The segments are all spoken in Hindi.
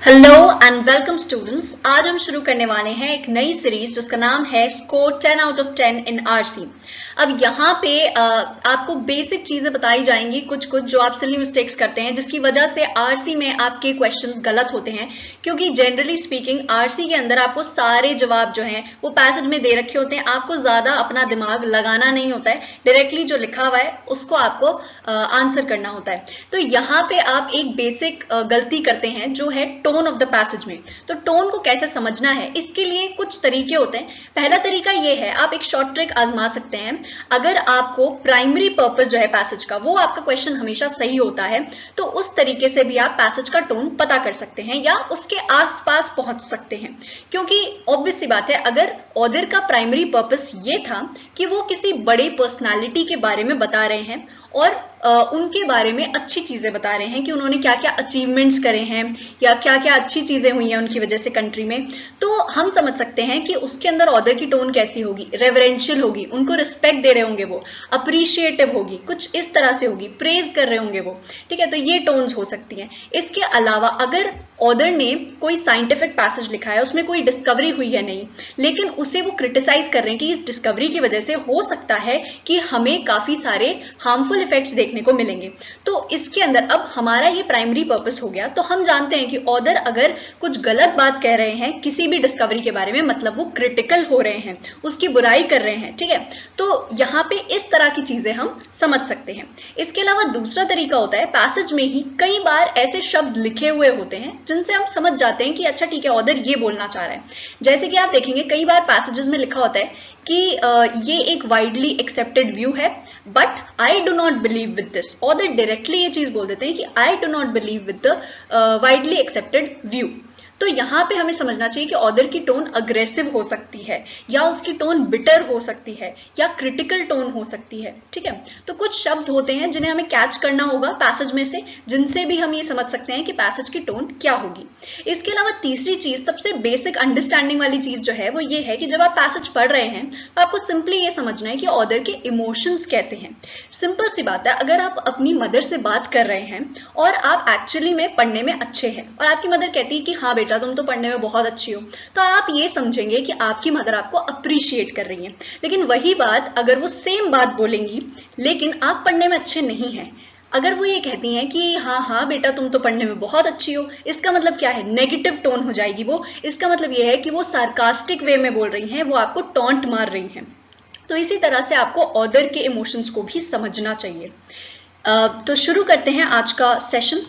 Hello and welcome students. आज हम शुरू करने वाले हैं एक नई सीरीज जिसका नाम है score 10 out of 10 in RC. अब यहाँ पे आपको बेसिक चीजें बताई जाएंगी, कुछ कुछ जो आप सिली मिस्टेक्स करते हैं जिसकी वजह से आरसी में आपके क्वेश्चंस गलत होते हैं। क्योंकि जनरली स्पीकिंग आरसी के अंदर आपको सारे जवाब जो हैं वो पैसेज में दे रखे होते हैं, आपको ज्यादा अपना दिमाग लगाना नहीं होता है, डायरेक्टली जो लिखा हुआ है उसको आपको आंसर करना होता है। तो यहाँ पे आप एक बेसिक गलती करते हैं जो है टोन ऑफ द पैसेज में। तो टोन को कैसे समझना है, इसके लिए कुछ तरीके होते हैं। पहला तरीका ये है, आप एक शॉर्ट ट्रिक आजमा सकते हैं। अगर आपको प्राइमरी पर्पस जो है पैसेज का, वो आपका क्वेश्चन हमेशा सही होता है, तो उस तरीके से भी आप पैसेज का टोन पता कर सकते हैं या उसके आसपास पहुंच सकते हैं। क्योंकि ऑब्वियस सी बात है, अगर ऑथर का प्राइमरी पर्पस ये था कि वो किसी बड़े पर्सनालिटी के बारे में बता रहे हैं और उनके बारे में अच्छी चीजें बता रहे हैं कि उन्होंने क्या क्या अचीवमेंट्स करे हैं या क्या क्या अच्छी चीजें हुई हैं उनकी वजह से कंट्री में, तो हम समझ सकते हैं कि उसके अंदर ऑथर की टोन कैसी होगी, रेवरेंशियल होगी, उनको रिस्पेक्ट दे रहे होंगे, वो अप्रिशिएटिव होगी, कुछ इस तरह से होगी, प्रेज कर रहे होंगे वो। ठीक है, तो ये टोन्स हो सकती हैं। इसके अलावा अगर ऑथर ने कोई साइंटिफिक पैसेज लिखा है, उसमें कोई डिस्कवरी हुई है नहीं, लेकिन उसे वो क्रिटिसाइज कर रहे हैं कि इस डिस्कवरी की वजह से हो सकता है कि हमें काफी सारे हार्मफुल इफेक्ट्स देखने को मिलेंगे, तो इसके अंदर अब हमारा ये प्राइमरी पर्पस हो गया। तो हम जानते हैं कि ऑथर अगर कुछ गलत बात कह रहे हैं किसी भी डिस्कवरी के बारे में, मतलब वो क्रिटिकल हो रहे हैं, उसकी बुराई कर रहे हैं। ठीक है, तो यहाँ पे इस तरह की चीजें हम समझ सकते हैं। इसके अलावा दूसरा तरीका होता है, पैसेज में ही कई बार ऐसे शब्द लिखे हुए होते हैं जिनसे हम समझ जाते हैं कि अच्छा ठीक है, ऑथर ये बोलना चाह रहा है। जैसे कि आप देखेंगे कई बार पैसेजेस में लिखा होता है कि ये एक वाइडली एक्सेप्टेड व्यू है, but I do not believe with this. Author directly ये चीज बोल देते हैं कि I do not believe with the widely accepted view. तो यहाँ पे हमें समझना चाहिए कि ऑथर की टोन अग्रेसिव हो सकती है, या उसकी टोन बिटर हो सकती है, या क्रिटिकल टोन हो सकती है। ठीक है, तो कुछ शब्द होते हैं जिन्हें हमें कैच करना होगा पैसेज में से, जिनसे भी हम ये समझ सकते हैं कि पैसेज की टोन क्या होगी। इसके अलावा तीसरी चीज, सबसे बेसिक अंडरस्टैंडिंग वाली चीज जो है वो ये है कि जब आप पैसेज पढ़ रहे हैं तो आपको सिंपली ये समझना है कि ऑथर के इमोशंस कैसे हैं। सिंपल सी बात है, अगर आप अपनी मदर से बात कर रहे हैं और आप एक्चुअली में पढ़ने में अच्छे हैं और आपकी मदर कहती है कि हाँ बेटा तुम तो पढ़ने में बहुत अच्छी हो, तो आप ये समझेंगे कि आपकी मदर आपको अप्रिशिएट कर रही है। लेकिन वही बात अगर वो सेम बात बोलेंगी लेकिन आप पढ़ने में अच्छे नहीं हैं, अगर वो ये कहती हैं कि हाँ हाँ बेटा तुम तो पढ़ने में बहुत अच्छी हो, इसका मतलब क्या है, नेगेटिव टोन हो जाएगी वो। इसका मतलब ये है कि वो सार्कास्टिक वे में बोल रही हैं, वो आपको टॉन्ट मार रही हैं। तो इसी तरह से आपको ऑथर के इमोशंस को भी समझना चाहिए। तो शुरू करते हैं आज का सेशन।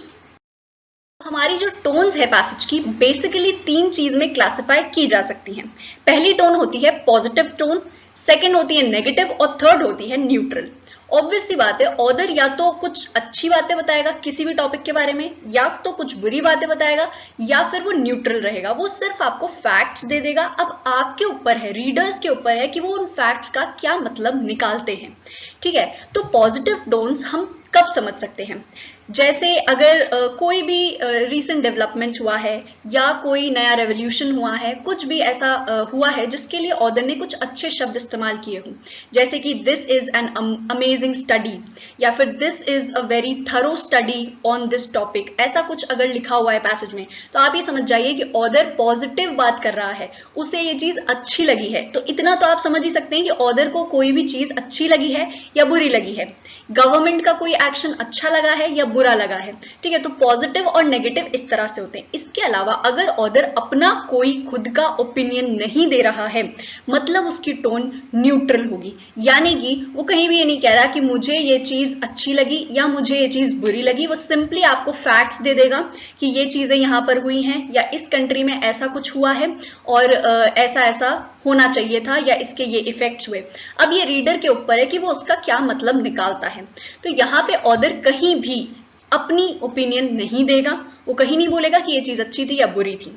हमारी जो टोन्स है पैसेज की, बेसिकली तीन चीज में क्लासिफाई की जा सकती हैं। पहली टोन होती है पॉजिटिव टोन, सेकंड होती है नेगेटिव और थर्ड होती है न्यूट्रल। ऑब्वियस सी बात है, ऑथर या तो कुछ अच्छी बातें बताएगा किसी भी टॉपिक के बारे में, या तो कुछ बुरी बातें बताएगा, या फिर वो न्यूट्रल रहेगा, वो सिर्फ आपको फैक्ट्स दे देगा। अब आपके ऊपर है, रीडर्स के ऊपर है कि वो उन फैक्ट्स का क्या मतलब निकालते हैं। ठीक है, तो पॉजिटिव टोन्स हम कब समझ सकते हैं, जैसे अगर कोई भी रीसेंट डेवलपमेंट हुआ है या कोई नया रेवोल्यूशन हुआ है, कुछ भी ऐसा हुआ है जिसके लिए ऑथर ने कुछ अच्छे शब्द इस्तेमाल किए हों, जैसे कि this is an amazing study, या फिर this is a very thorough study on this topic, ऐसा कुछ अगर लिखा हुआ है पैसेज में, तो आप ये समझ जाइए कि ऑथर पॉजिटिव बात कर रहा है, उसे ये चीज अच्छी लगी है। तो इतना तो आप समझ ही सकते हैं कि ऑथर को कोई भी चीज अच्छी लगी है या बुरी लगी है, गवर्नमेंट का कोई एक्शन अच्छा लगा है या बुरा लगा है। ठीक है, तो पॉजिटिव और नेगेटिव इस तरह से होते हैं। इसके अलावा अगर ऑथर अपना कोई खुद का ओपिनियन नहीं दे रहा है, मतलब उसकी टोन न्यूट्रल होगी, यानी कि वो कहीं भी ये नहीं कह रहा कि मुझे ये चीज अच्छी लगी या मुझे ये चीज बुरी लगी, वो सिंपली आपको फैक्ट्स दे देगा कि ये चीजें यहाँ पर हुई हैं, या इस कंट्री में ऐसा कुछ हुआ है और ऐसा ऐसा होना चाहिए था, या इसके ये इफेक्ट्स हुए। अब ये रीडर के ऊपर है कि वो उसका क्या मतलब निकालता है। तो यहाँ पे ऑथर कहीं भी अपनी ओपिनियन नहीं देगा, वो कहीं नहीं बोलेगा कि ये चीज अच्छी थी या बुरी थी।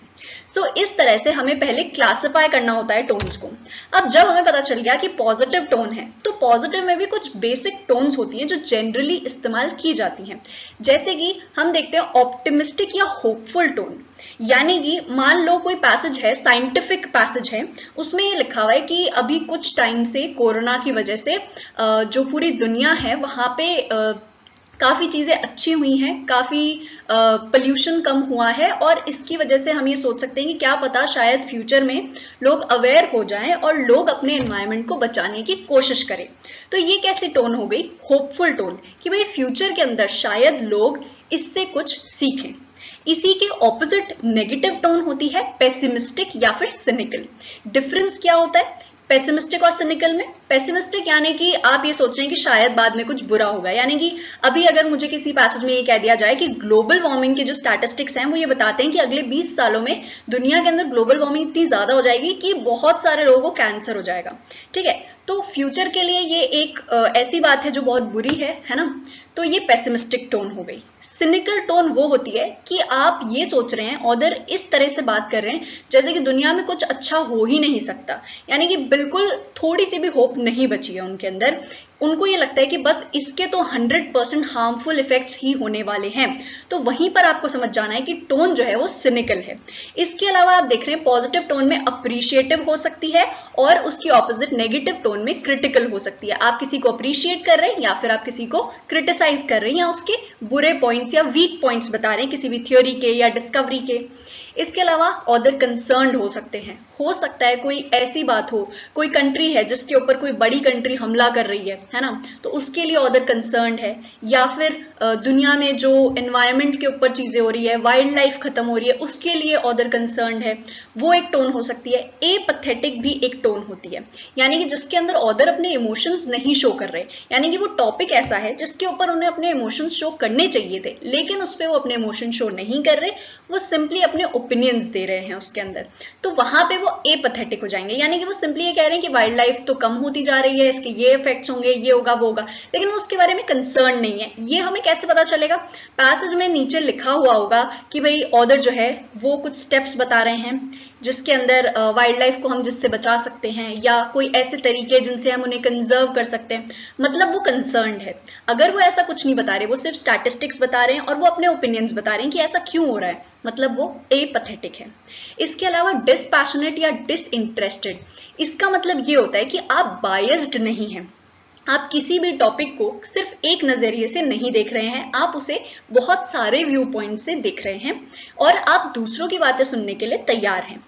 सो इस तरह से हमें पहले क्लासिफाई करना होता है टोन्स को। अब जब हमें पता चल गया कि पॉजिटिव टोन है, तो पॉजिटिव में भी कुछ बेसिक टोन्स होती हैं जो जनरली इस्तेमाल की जाती हैं। जैसे कि हम देखते हैं ऑप्टिमिस्टिक या होपफुल टोन, यानी कि मान लो कोई पैसेज है, साइंटिफिक पैसेज है, उसमें ये लिखा हुआ है कि अभी कुछ टाइम से कोरोना की वजह से जो पूरी दुनिया है वहां पे काफी चीजें अच्छी हुई हैं, काफी पोल्यूशन कम हुआ है, और इसकी वजह से हम ये सोच सकते हैं कि क्या पता शायद फ्यूचर में लोग अवेयर हो जाएं और लोग अपने एनवायरनमेंट को बचाने की कोशिश करें। तो ये कैसी टोन हो गई? होपफुल टोन, कि भाई फ्यूचर के अंदर शायद लोग इससे कुछ सीखें। इसी के ऑपोजिट नेगेटिव टोन होती है पेसिमिस्टिक या फिर सिनिकल। डिफरेंस क्या होता है पेसिमिस्टिक और सिनिकल में? पेसिमिस्टिक यानी कि आप ये सोच रहे हैं कि शायद बाद में कुछ बुरा होगा, यानी कि अभी अगर मुझे किसी पैसेज में ये कह दिया जाए कि ग्लोबल वार्मिंग के जो स्टैटिस्टिक्स हैं वो ये बताते हैं कि अगले 20 सालों में दुनिया के अंदर ग्लोबल वार्मिंग इतनी ज्यादा हो जाएगी कि बहुत सारे लोगों को कैंसर हो जाएगा, ठीक है, तो फ्यूचर के लिए ये एक ऐसी बात है जो बहुत बुरी है ना। तो ये पेसिमिस्टिक टोन हो गई। सिनिकल टोन वो होती है कि आप ये सोच रहे हैं, ऑदर इस तरह से बात कर रहे हैं जैसे कि दुनिया में कुछ अच्छा हो ही नहीं सकता, यानी कि बिल्कुल थोड़ी सी भी होप नहीं बची है उनके अंदर। उनको ये लगता है कि बस इसके तो 100% हार्मफुल इफेक्ट्स ही होने वाले हैं। तो वहीं पर आपको समझ जाना है कि टोन जो है वो सिनिकल है। इसके अलावा आप देख रहे हैं पॉजिटिव टोन में अप्रिशिएटिव हो सकती है, और उसकी ऑपोजिट नेगेटिव टोन में क्रिटिकल हो सकती है। आप किसी को अप्रिशिएट कर रहे हैं या फिर आप किसी को क्रिटिसाइज कर रहे हैं, या उसके बुरे पॉइंट्स या वीक पॉइंट्स बता रहे हैं किसी भी थ्योरी के या डिस्कवरी के। इसके अलावा ऑदर कंसर्न्ड हो सकते हैं, हो सकता है कोई ऐसी बात हो, कोई कंट्री है जिसके ऊपर कोई बड़ी कंट्री हमला कर रही है ना, तो उसके लिए ऑदर कंसर्न्ड है, या फिर दुनिया में जो एनवायरनमेंट के ऊपर चीजें हो रही है, वाइल्ड लाइफ खत्म हो रही है, उसके लिए ऑदर कंसर्न्ड है, वो एक टोन हो सकती है। एपैथेटिक भी एक टोन होती है, यानी कि जिसके अंदर ऑदर अपने इमोशंस नहीं शो कर रहे, यानी कि वो टॉपिक ऐसा है जिसके ऊपर उन्हें अपने इमोशंस शो करने चाहिए थे लेकिन उस पर वो अपने इमोशन शो नहीं कर रहे, वो सिंपली अपने ओपिनियंस दे रहे हैं उसके अंदर, तो वहां पे वो एपैथेटिक हो जाएंगे। यानी कि वो सिंपली ये कह रहे हैं कि वाइल्ड लाइफ तो कम होती जा रही है, इसके ये इफेक्ट्स होंगे, ये होगा वो होगा, लेकिन वो उसके बारे में कंसर्न नहीं है। ये हमें कैसे पता चलेगा? पैसेज में नीचे लिखा हुआ होगा कि भाई ऑदर जो है वो कुछ स्टेप्स बता रहे हैं जिसके अंदर वाइल्ड लाइफ को हम जिससे बचा सकते हैं, या कोई ऐसे तरीके जिनसे हम उन्हें कंजर्व कर सकते हैं, मतलब वो कंसर्न्ड है। अगर वो ऐसा कुछ नहीं बता रहे, वो सिर्फ स्टैटिस्टिक्स बता रहे हैं और वो अपने ओपिनियंस बता रहे हैं कि ऐसा क्यों हो रहा है, मतलब वो एपैथेटिक है। इसके अलावा डिसपैशनेट या डिसइंटरेस्टेड, इसका मतलब ये होता है कि आप बायस्ड नहीं हैं, आप किसी भी टॉपिक को सिर्फ एक नजरिए से नहीं देख रहे हैं, आप उसे बहुत सारे व्यू पॉइंट से देख रहे हैं और आप दूसरों की बातें सुनने के लिए तैयार हैं।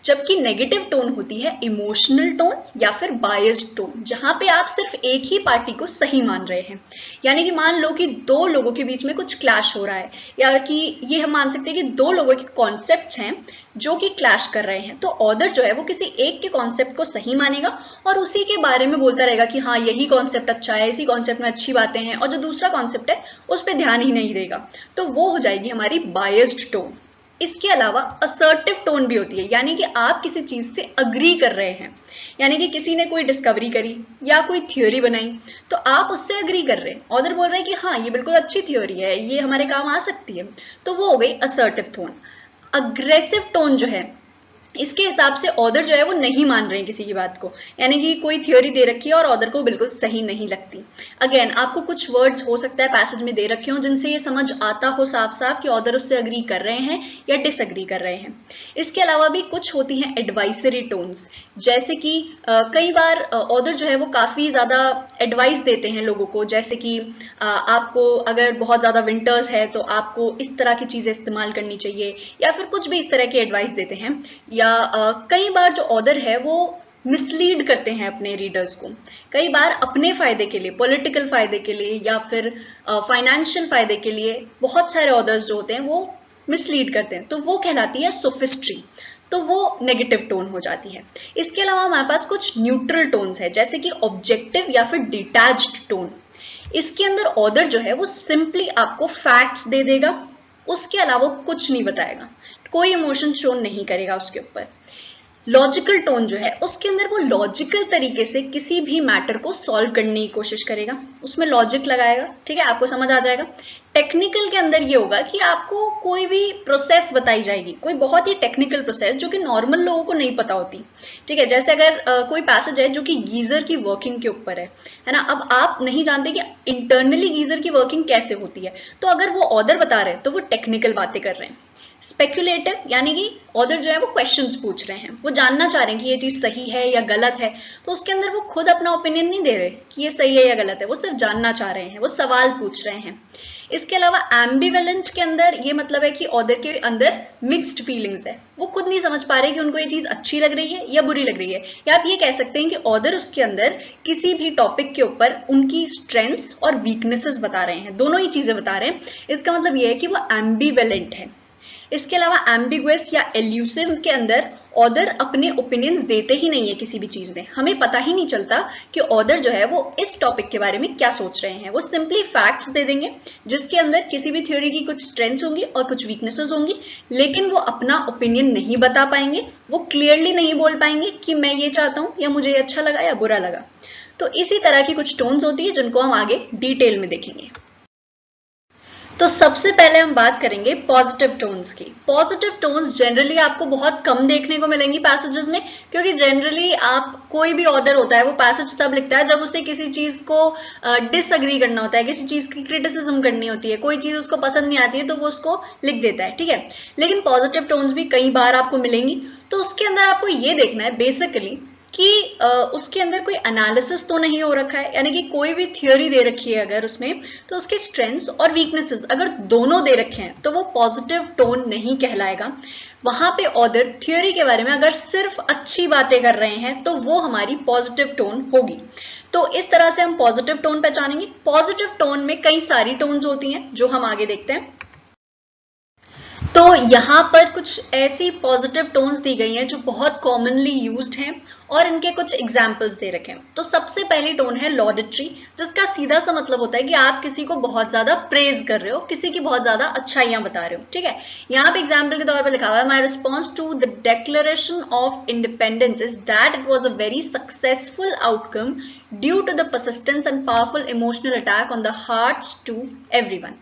जबकि नेगेटिव टोन होती है इमोशनल टोन या फिर बायस्ड टोन, जहां पे आप सिर्फ एक ही पार्टी को सही मान रहे हैं। यानी कि मान लो कि दो लोगों के बीच में कुछ क्लैश हो रहा है, या कि ये हम मान सकते हैं कि दो लोगों के कॉन्सेप्ट्स हैं जो कि क्लैश कर रहे हैं, तो ऑदर जो है वो किसी एक के कॉन्सेप्ट को सही मानेगा और उसी के बारे में बोलता रहेगा कि हाँ यही कॉन्सेप्ट अच्छा है, इसी कॉन्सेप्ट में अच्छी बातें हैं, और जो दूसरा कॉन्सेप्ट है उस पर ध्यान ही नहीं देगा, तो वो हो जाएगी हमारी बायस्ड टोन। इसके अलावा असर्टिव टोन भी होती है, यानी कि आप किसी चीज से अग्री कर रहे हैं, यानी कि किसी ने कोई डिस्कवरी करी या कोई थ्योरी बनाई तो आप उससे अग्री कर रहे हैं, ऑदर बोल रहे हैं कि हाँ ये बिल्कुल अच्छी थ्योरी है, ये हमारे काम आ सकती है, तो वो हो गई असर्टिव टोन। अग्रेसिव टोन जो है इसके हिसाब से ऑदर जो है वो नहीं मान रहे हैं किसी की बात को, यानी कि कोई थ्योरी दे रखी है और ऑदर को बिल्कुल सही नहीं लगती। अगेन आपको कुछ वर्ड्स हो सकता है पैसेज में दे रखे हो जिनसे ये समझ आता हो साफ साफ कि ऑदर उससे अग्री कर रहे हैं या डिसअग्री कर रहे हैं। इसके अलावा भी कुछ होती हैं एडवाइसरी टोन्स, जैसे कि कई बार ऑदर जो है वो काफी ज्यादा एडवाइस देते हैं लोगों को, जैसे कि आपको अगर बहुत ज्यादा विंटर्स है तो आपको इस तरह की चीजें इस्तेमाल करनी चाहिए, या फिर कुछ भी इस तरह की एडवाइस देते हैं। या कई बार जो ऑदर है वो मिसलीड करते हैं अपने रीडर्स को, कई बार अपने फायदे के लिए, पॉलिटिकल फायदे के लिए या फिर फाइनेंशियल फायदे के लिए बहुत सारे ऑदर्स जो होते हैं वो मिसलीड करते हैं, तो वो कहलाती है सोफिस्ट्री, तो वो नेगेटिव टोन हो जाती है। इसके अलावा हमारे पास कुछ न्यूट्रल टोन्स है, जैसे कि ऑब्जेक्टिव या फिर डिटैच्ड टोन। इसके अंदर ऑदर जो है वो सिंपली आपको फैक्ट्स दे देगा, उसके अलावा कुछ नहीं बताएगा, कोई इमोशन शो नहीं करेगा उसके ऊपर। लॉजिकल टोन जो है उसके अंदर वो लॉजिकल तरीके से किसी भी मैटर को सॉल्व करने की कोशिश करेगा, उसमें लॉजिक लगाएगा, ठीक है, आपको समझ आ जाएगा। टेक्निकल के अंदर ये होगा कि आपको कोई भी प्रोसेस बताई जाएगी, कोई बहुत ही टेक्निकल प्रोसेस जो कि नॉर्मल लोगों को नहीं पता होती, ठीक है, जैसे अगर कोई पैसेज है जो कि गीजर की वर्किंग के ऊपर है ना, अब आप नहीं जानते कि इंटरनली गीजर की वर्किंग कैसे होती है, तो अगर वो ऑदर बता रहे हैं तो वो टेक्निकल बातें कर रहे हैं। स्पेक्युलेटिव यानी कि ऑथर जो है वो क्वेश्चंस पूछ रहे हैं, वो जानना चाह रहे हैं कि ये चीज सही है या गलत है, तो उसके अंदर वो खुद अपना ओपिनियन नहीं दे रहे कि ये सही है या गलत है, वो सिर्फ जानना चाह रहे हैं, वो सवाल पूछ रहे हैं। इसके अलावा एम्बिवेलेंट के अंदर ये मतलब है कि ऑथर के अंदर मिक्स्ड फीलिंग्स है, वो खुद नहीं समझ पा रहे कि उनको ये चीज अच्छी लग रही है या बुरी लग रही है, या आप ये कह सकते हैं कि ऑथर उसके अंदर किसी भी टॉपिक के ऊपर उनकी स्ट्रेंथ्स और वीकनेसेस बता रहे हैं, दोनों ही चीजें बता रहे हैं। इसका मतलब ये है कि वो एम्बिवेलेंट है। इसके अलावा एम्बिगुअस या एल्यूसिव के अंदर ऑथर अपने ओपिनियंस देते ही नहीं है किसी भी चीज में, हमें पता ही नहीं चलता कि ऑथर जो है वो इस टॉपिक के बारे में क्या सोच रहे हैं, वो सिंपली फैक्ट्स दे देंगे जिसके अंदर किसी भी थ्योरी की कुछ स्ट्रेंथ्स होंगी और कुछ वीकनेसेस होंगी, लेकिन वो अपना ओपिनियन नहीं बता पाएंगे, वो क्लियरली नहीं बोल पाएंगे कि मैं ये चाहता हूं या मुझे अच्छा लगा या बुरा लगा। तो इसी तरह की कुछ टोन्स होती है जिनको हम आगे डिटेल में देखेंगे। तो सबसे पहले हम बात करेंगे पॉजिटिव टोन्स की। पॉजिटिव टोन्स जनरली आपको बहुत कम देखने को मिलेंगी पैसेजेस में, क्योंकि जनरली आप कोई भी ऑथर होता है वो पैसेज तब लिखता है जब उसे किसी चीज को डिसअग्री करना होता है, किसी चीज की क्रिटिसिज्म करनी होती है, कोई चीज उसको पसंद नहीं आती है तो वो उसको लिख देता है, ठीक है। लेकिन पॉजिटिव टोन्स भी कई बार आपको मिलेंगी, तो उसके अंदर आपको ये देखना है बेसिकली कि उसके अंदर कोई एनालिसिस तो नहीं हो रखा है, यानी कि कोई भी थ्योरी दे रखी है अगर उसमें, तो उसके स्ट्रेंथ्स और वीकनेसेस अगर दोनों दे रखे हैं तो वो पॉजिटिव टोन नहीं कहलाएगा। वहां पे ऑथर थ्योरी के बारे में अगर सिर्फ अच्छी बातें कर रहे हैं तो वो हमारी पॉजिटिव टोन होगी। तो इस तरह से हम पॉजिटिव टोन पहचानेंगे। पॉजिटिव टोन में कई सारी टोन्स होती हैं जो हम आगे देखते हैं। तो यहाँ पर कुछ ऐसी पॉजिटिव टोन्स दी गई हैं जो बहुत कॉमनली यूज्ड हैं और इनके कुछ एग्जाम्पल्स दे रखे हैं। तो सबसे पहली टोन है लॉडेटरी, जिसका सीधा सा मतलब होता है कि आप किसी को बहुत ज्यादा प्रेज कर रहे हो, किसी की बहुत ज्यादा अच्छाइयां बता रहे हो, ठीक है। यहाँ पे एग्जाम्पल के तौर पर लिखा हुआ है, my response to the declaration of independence is that it was a very successful outcome due to the persistence and powerful emotional attack on the hearts to everyone.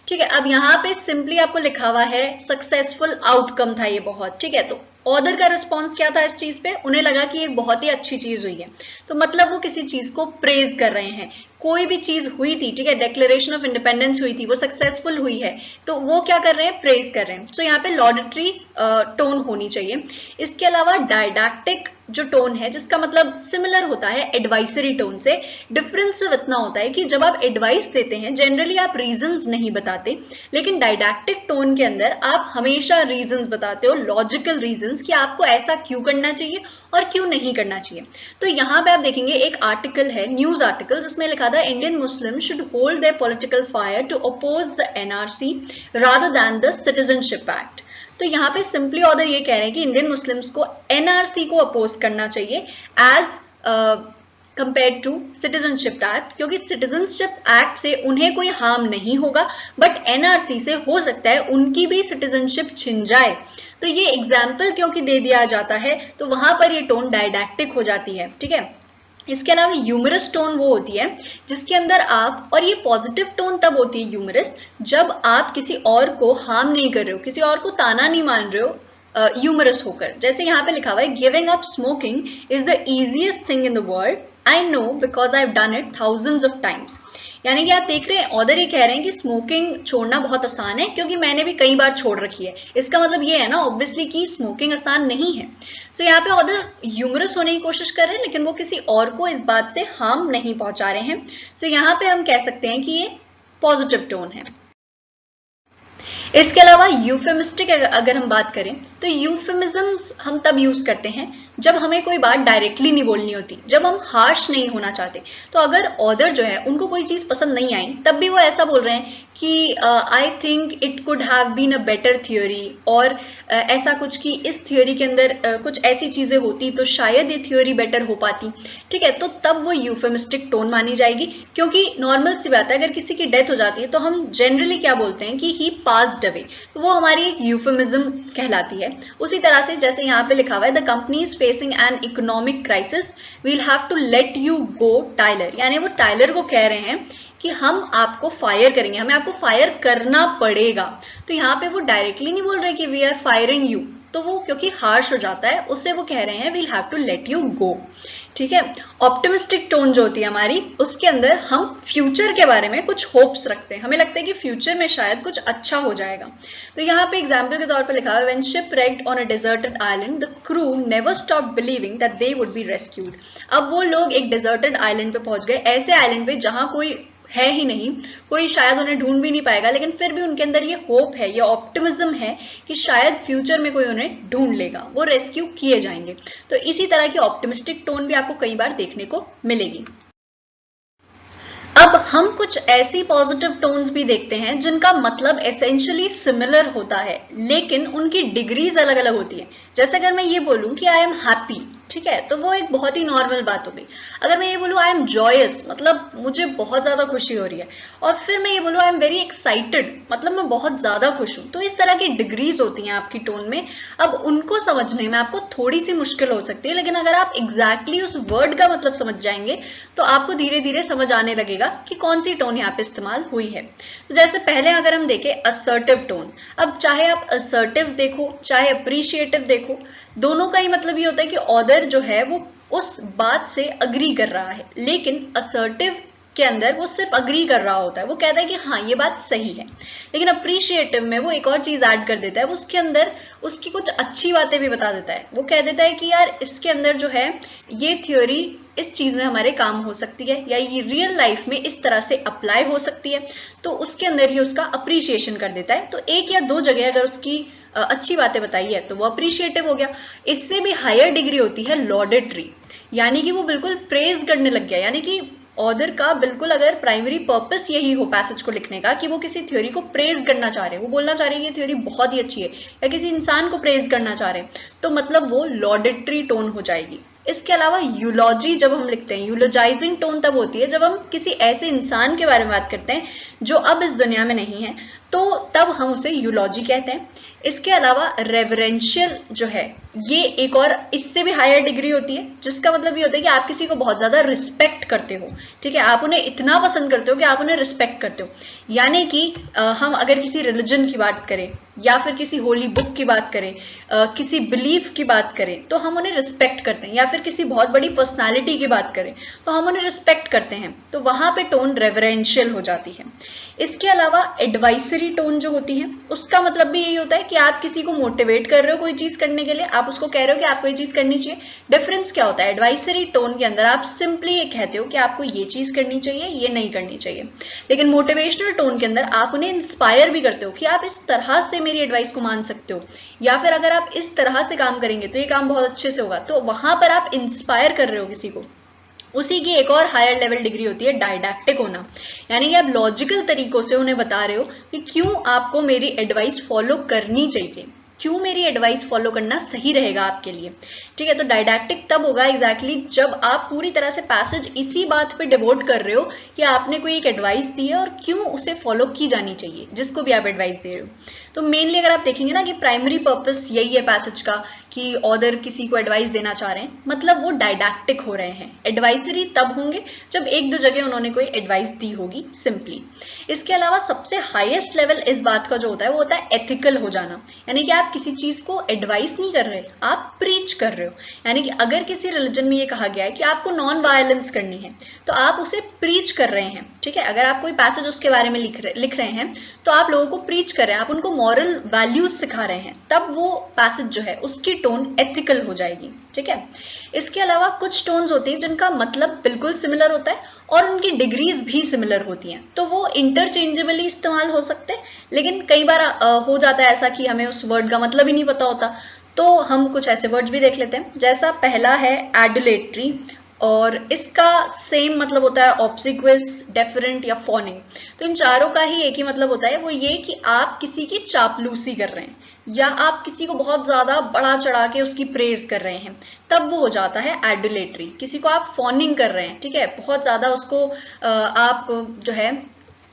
ठीक है, अब यहाँ पे सिंपली आपको लिखा हुआ है सक्सेसफुल आउटकम था ये बहुत, ठीक है। तो ऑथर का रिस्पॉन्स क्या था इस चीज पे, उन्हें लगा कि एक बहुत ही अच्छी चीज हुई है, तो मतलब वो किसी चीज को प्रेज कर रहे हैं। कोई भी चीज हुई थी, ठीक है, डिक्लेरेशन ऑफ इंडिपेंडेंस हुई थी, वो सक्सेसफुल हुई है, तो वो क्या कर रहे हैं, प्रेज कर रहे हैं। तो यहाँ पे लॉडेटरी टोन होनी चाहिए। इसके अलावा डायडैक्टिक जो टोन है, जिसका मतलब सिमिलर होता है एडवाइसरी टोन से, डिफरेंस सिर्फ इतना होता है कि जब आप एडवाइस देते हैं जनरली आप रीजंस नहीं बताते, लेकिन डायडैक्टिक टोन के अंदर आप हमेशा रीजंस बताते हो, लॉजिकल रीजंस कि आपको ऐसा क्यों करना चाहिए और क्यों नहीं करना चाहिए। तो यहाँ पे आप देखेंगे एक आर्टिकल है, न्यूज आर्टिकल, जिसमें लिखा था Indian Muslim should hold their political fire to oppose the NRC rather than the citizenship act. तो यहाँ पे सिंपली ऑथर ये कह रहे हैं कि इंडियन मुस्लिम्स को एनआरसी को अपोज करना चाहिए as compared to citizenship act, क्योंकि सिटीजनशिप एक्ट से उन्हें कोई हार्म नहीं होगा, बट एनआरसी से हो सकता है उनकी भी सिटीजनशिप छिन जाए। तो ये एग्जाम्पल क्योंकि दे दिया जाता है तो वहां पर ये टोन डायडैक्टिक हो जाती है, ठीक है। इसके अलावा ह्यूमरस टोन वो होती है जिसके अंदर आप, और ये पॉजिटिव टोन तब होती है ह्यूमरस, जब आप किसी और को हार्म नहीं कर रहे हो, किसी और को ताना नहीं मान रहे हो ह्यूमरस होकर। जैसे यहाँ पे लिखा हुआ है, giving up smoking is the easiest thing in the world, I know because I have done it thousands of times. यानी कि आप देख रहे हैं ऑथर ये कह रहे हैं कि स्मोकिंग छोड़ना बहुत आसान है क्योंकि मैंने भी कई बार छोड़ रखी है। इसका मतलब ये है ना ऑब्वियसली कि स्मोकिंग आसान नहीं है। सो यहाँ पे ऑथर ह्यूमरस होने की कोशिश कर रहे हैं लेकिन वो किसी और को इस बात से हार्म नहीं पहुंचा रहे हैं। सो यहाँ पे हम कह सकते हैं कि ये पॉजिटिव टोन है। इसके अलावा यूफेमिस्टिक अगर हम बात करें तो यूफेमिज्म्स हम तब यूज करते हैं जब हमें कोई बात डायरेक्टली नहीं बोलनी होती, जब हम हार्श नहीं होना चाहते। तो अगर ऑथर जो है उनको कोई चीज पसंद नहीं आई तब भी वो ऐसा बोल रहे हैं कि I think it could have been a better theory, और ऐसा कुछ कि इस थ्योरी के अंदर कुछ ऐसी चीजें होती तो शायद ये थ्योरी बेटर हो पाती, ठीक है। तो तब वो यूफेमिस्टिक टोन मानी जाएगी, क्योंकि नॉर्मल सी बात है अगर किसी की डेथ हो जाती है तो हम जनरली क्या बोलते हैं कि ही पास्ड अवे, तो वो हमारी एक यूफेमिज्म कहलाती है। उसी तरह से जैसे यहाँ पे लिखा हुआ है, the company is facing an economic crisis, we'll have to let you go Tyler, यानी वो टाइलर को कह रहे हैं कि हम आपको फायर करेंगे, हमें आपको फायर करना पड़ेगा। तो यहाँ पे वो डायरेक्टली नहीं बोल रहे कि वी आर फायरिंग यू, तो वो क्योंकि हार्श हो जाता है उससे वो कह रहे हैं we'll have to let you go. ठीक है। ऑप्टिमिस्टिक टोन जो होती है हमारी, उसके अंदर हम फ्यूचर के बारे में कुछ होप्स रखते हैं, हमें लगता है कि फ्यूचर में शायद कुछ अच्छा हो जाएगा। तो यहाँ पे एग्जाम्पल के तौर पर लिखा है, when ship wrecked on a deserted island, the crew never stopped believing that they would be rescued। अब वो लोग एक deserted island पे पहुंच गए, ऐसे आइलैंड पे जहां कोई है ही नहीं, कोई शायद उन्हें ढूंढ भी नहीं पाएगा, लेकिन फिर भी उनके अंदर ये होप है, ये ऑप्टिमिज्म है कि शायद फ्यूचर में कोई उन्हें ढूंढ लेगा, वो रेस्क्यू किए जाएंगे। तो इसी तरह की ऑप्टिमिस्टिक टोन भी आपको कई बार देखने को मिलेगी। अब हम कुछ ऐसी पॉजिटिव टोन्स भी देखते हैं जिनका मतलब एसेंशियली सिमिलर होता है, लेकिन उनकी डिग्रीज अलग अलग होती है। जैसे अगर मैं ये बोलूं कि आई एम हैप्पी, ठीक है, तो वो एक बहुत ही नॉर्मल बात हो गई। अगर मैं ये बोलूं आई एम जॉयस, मतलब मुझे बहुत ज्यादा खुशी हो रही है, और फिर मैं ये बोलूं आई एम वेरी एक्साइटेड, मतलब मैं बहुत ज्यादा खुश हूं, तो इस तरह की डिग्रीज होती हैं आपकी टोन में। अब उनको समझने में आपको थोड़ी सी मुश्किल हो सकती है, लेकिन अगर आप एग्जैक्टली उस वर्ड का मतलब समझ जाएंगे तो आपको धीरे धीरे समझ आने लगेगा कि कौन सी टोन यहाँ पे इस्तेमाल हुई है। तो जैसे पहले अगर हम देखें असर्टिव टोन, अब चाहे आप असर्टिव देखो चाहे अप्रिशिएटिव देखो, दोनों का ही मतलब ये होता है कि ऑदर जो है वो उस बात से अग्री कर रहा है, लेकिन असर्टिव के अंदर वो सिर्फ अग्री कर रहा होता है, वो कहता है कि हाँ ये बात सही है। लेकिन अप्रिशिएटिव में वो एक और चीज ऐड कर देता है, वो उसके अंदर उसकी कुछ अच्छी बातें भी बता देता है। वो कह देता है कि यार इसके अंदर जो है ये थ्योरी इस चीज में हमारे काम हो सकती है, या ये रियल लाइफ में इस तरह से अप्लाई हो सकती है, तो उसके अंदर ये उसका अप्रिशिएशन कर देता है। तो एक या दो जगह अगर उसकी अच्छी बातें बताई है तो वो अप्रिशिएटिव हो गया। इससे भी हायर डिग्री होती है लॉडेटरी, यानी कि वो बिल्कुल प्रेज करने लग गया, यानी कि ऑथर का बिल्कुल अगर प्राइमरी पर्पस यही हो पैसेज को लिखने का कि वो किसी थ्योरी को प्रेज करना चाह रहे हैं, वो बोलना चाह रहे हैं कि ये थ्योरी बहुत ही अच्छी है, या किसी इंसान को प्रेज करना चाह रहे हैं, तो मतलब वो लॉडेटरी टोन हो जाएगी। इसके अलावा यूलॉजी जब हम लिखते हैं, यूलोजाइजिंग टोन तब होती है जब हम किसी ऐसे इंसान के बारे में बात करते हैं जो अब इस दुनिया में नहीं है, तो तब हम उसे यूलॉजी कहते हैं। इसके अलावा रेवरेंशियल जो है ये एक और इससे भी हायर डिग्री होती है, जिसका मतलब ये होता है कि आप किसी को बहुत ज्यादा रिस्पेक्ट करते हो, ठीक है, आप उन्हें इतना पसंद करते हो कि आप उन्हें रिस्पेक्ट करते हो। यानी कि हम अगर किसी रिलीजन की बात करें या फिर किसी होली बुक की बात करें, किसी बिलीफ की बात करें तो हम उन्हें रिस्पेक्ट करते हैं, या फिर किसी बहुत बड़ी पर्सनालिटी की बात करें तो हम उन्हें रिस्पेक्ट करते हैं, तो वहां पे टोन रेवरेंशियल हो जाती है। इसके अलावा एडवाइसरी टोन जो होती है उसका मतलब भी यही होता है कि आप किसी को मोटिवेट कर रहे हो कोई चीज करने के लिए, आप उसको कह रहे हो कि आपको ये चीज करनी चाहिए। डिफरेंस क्या होता है, एडवाइसरी टोन के अंदर आप सिंपली ये कहते हो कि आपको ये चीज करनी चाहिए, ये नहीं करनी चाहिए, लेकिन मोटिवेशनल टोन के अंदर आप उन्हें इंस्पायर भी करते हो कि आप इस तरह से मेरी एडवाइस को मान सकते हो, या फिर अगर आप इस तरह से काम करेंगे तो ये काम बहुत अच्छे से होगा, तो वहां पर आप इंस्पायर कर रहे हो किसी को। उसी की एक और हायर लेवल डिग्री होती है डायडैक्टिक होना, यानी कि आप लॉजिकल तरीकों से उन्हें बता रहे हो कि क्यों आपको मेरी एडवाइस फॉलो करनी चाहिए, क्यों मेरी एडवाइस फॉलो करना सही रहेगा आपके लिए, ठीक है। तो डायडैक्टिक तब होगा एग्जैक्टली जब आप पूरी तरह से पैसेज इसी बात पे डिवोट कर रहे हो कि आपने कोई एक एडवाइस दी है और क्यों उसे फॉलो की जानी चाहिए, जिसको भी आप एडवाइस दे रहे हो। तो मेनली अगर आप देखेंगे ना कि प्राइमरी पर्पस यही है पैसेज का कि ऑथर किसी को एडवाइस देना चाह रहे हैं, मतलब वो डायडैक्टिक हो रहे हैं। एडवाइसरी तब होंगे जब एक दो जगह उन्होंने कोई एडवाइस दी होगी सिंपली। इसके अलावा सबसे हाईएस्ट लेवल इस बात का जो होता है वो होता है एथिकल हो जाना, यानी कि आप किसी चीज को एडवाइस नहीं कर रहे, आप प्रीच कर रहे हो। यानी कि अगर किसी रिलीजन में ये कहा गया है कि आपको नॉन वायलेंस करनी है तो आप उसे प्रीच कर रहे हैं, ठीक है। अगर आप कोई पैसेज उसके बारे में लिख रहे हैं तो आप लोगों को प्रीच कर रहे हैं, आप उनको मॉरल वैल्यूज सिखा रहे हैं, तब वो पैसेज जो है उसकी टोन एथिकल हो जाएगी, ठीक है। इसके अलावा कुछ टोन्स होती हैं जिनका मतलब बिल्कुल सिमिलर होता है और उनकी डिग्रीज भी सिमिलर होती हैं, तो वो इंटरचेंजेबली इस्तेमाल हो सकते हैं, लेकिन कई बार हो जाता है ऐसा कि हमें उस वर्ड का मतलब ही नहीं पता होता, तो हम कुछ ऐसे वर्ड्स भी देख लेते हैं। जैसा पहला है एडुलेटरी, और इसका सेम मतलब होता है ऑब्सिक्वस, डेफरेंट या फॉनिंग। तो इन चारों का ही एक ही मतलब होता है, वो ये कि आप किसी की चापलूसी कर रहे हैं या आप किसी को बहुत ज्यादा बढ़ा चढ़ा के उसकी प्रेज कर रहे हैं, तब वो हो जाता है एडुलेटरी। किसी को आप फॉनिंग कर रहे हैं, ठीक है, बहुत ज्यादा उसको आप जो है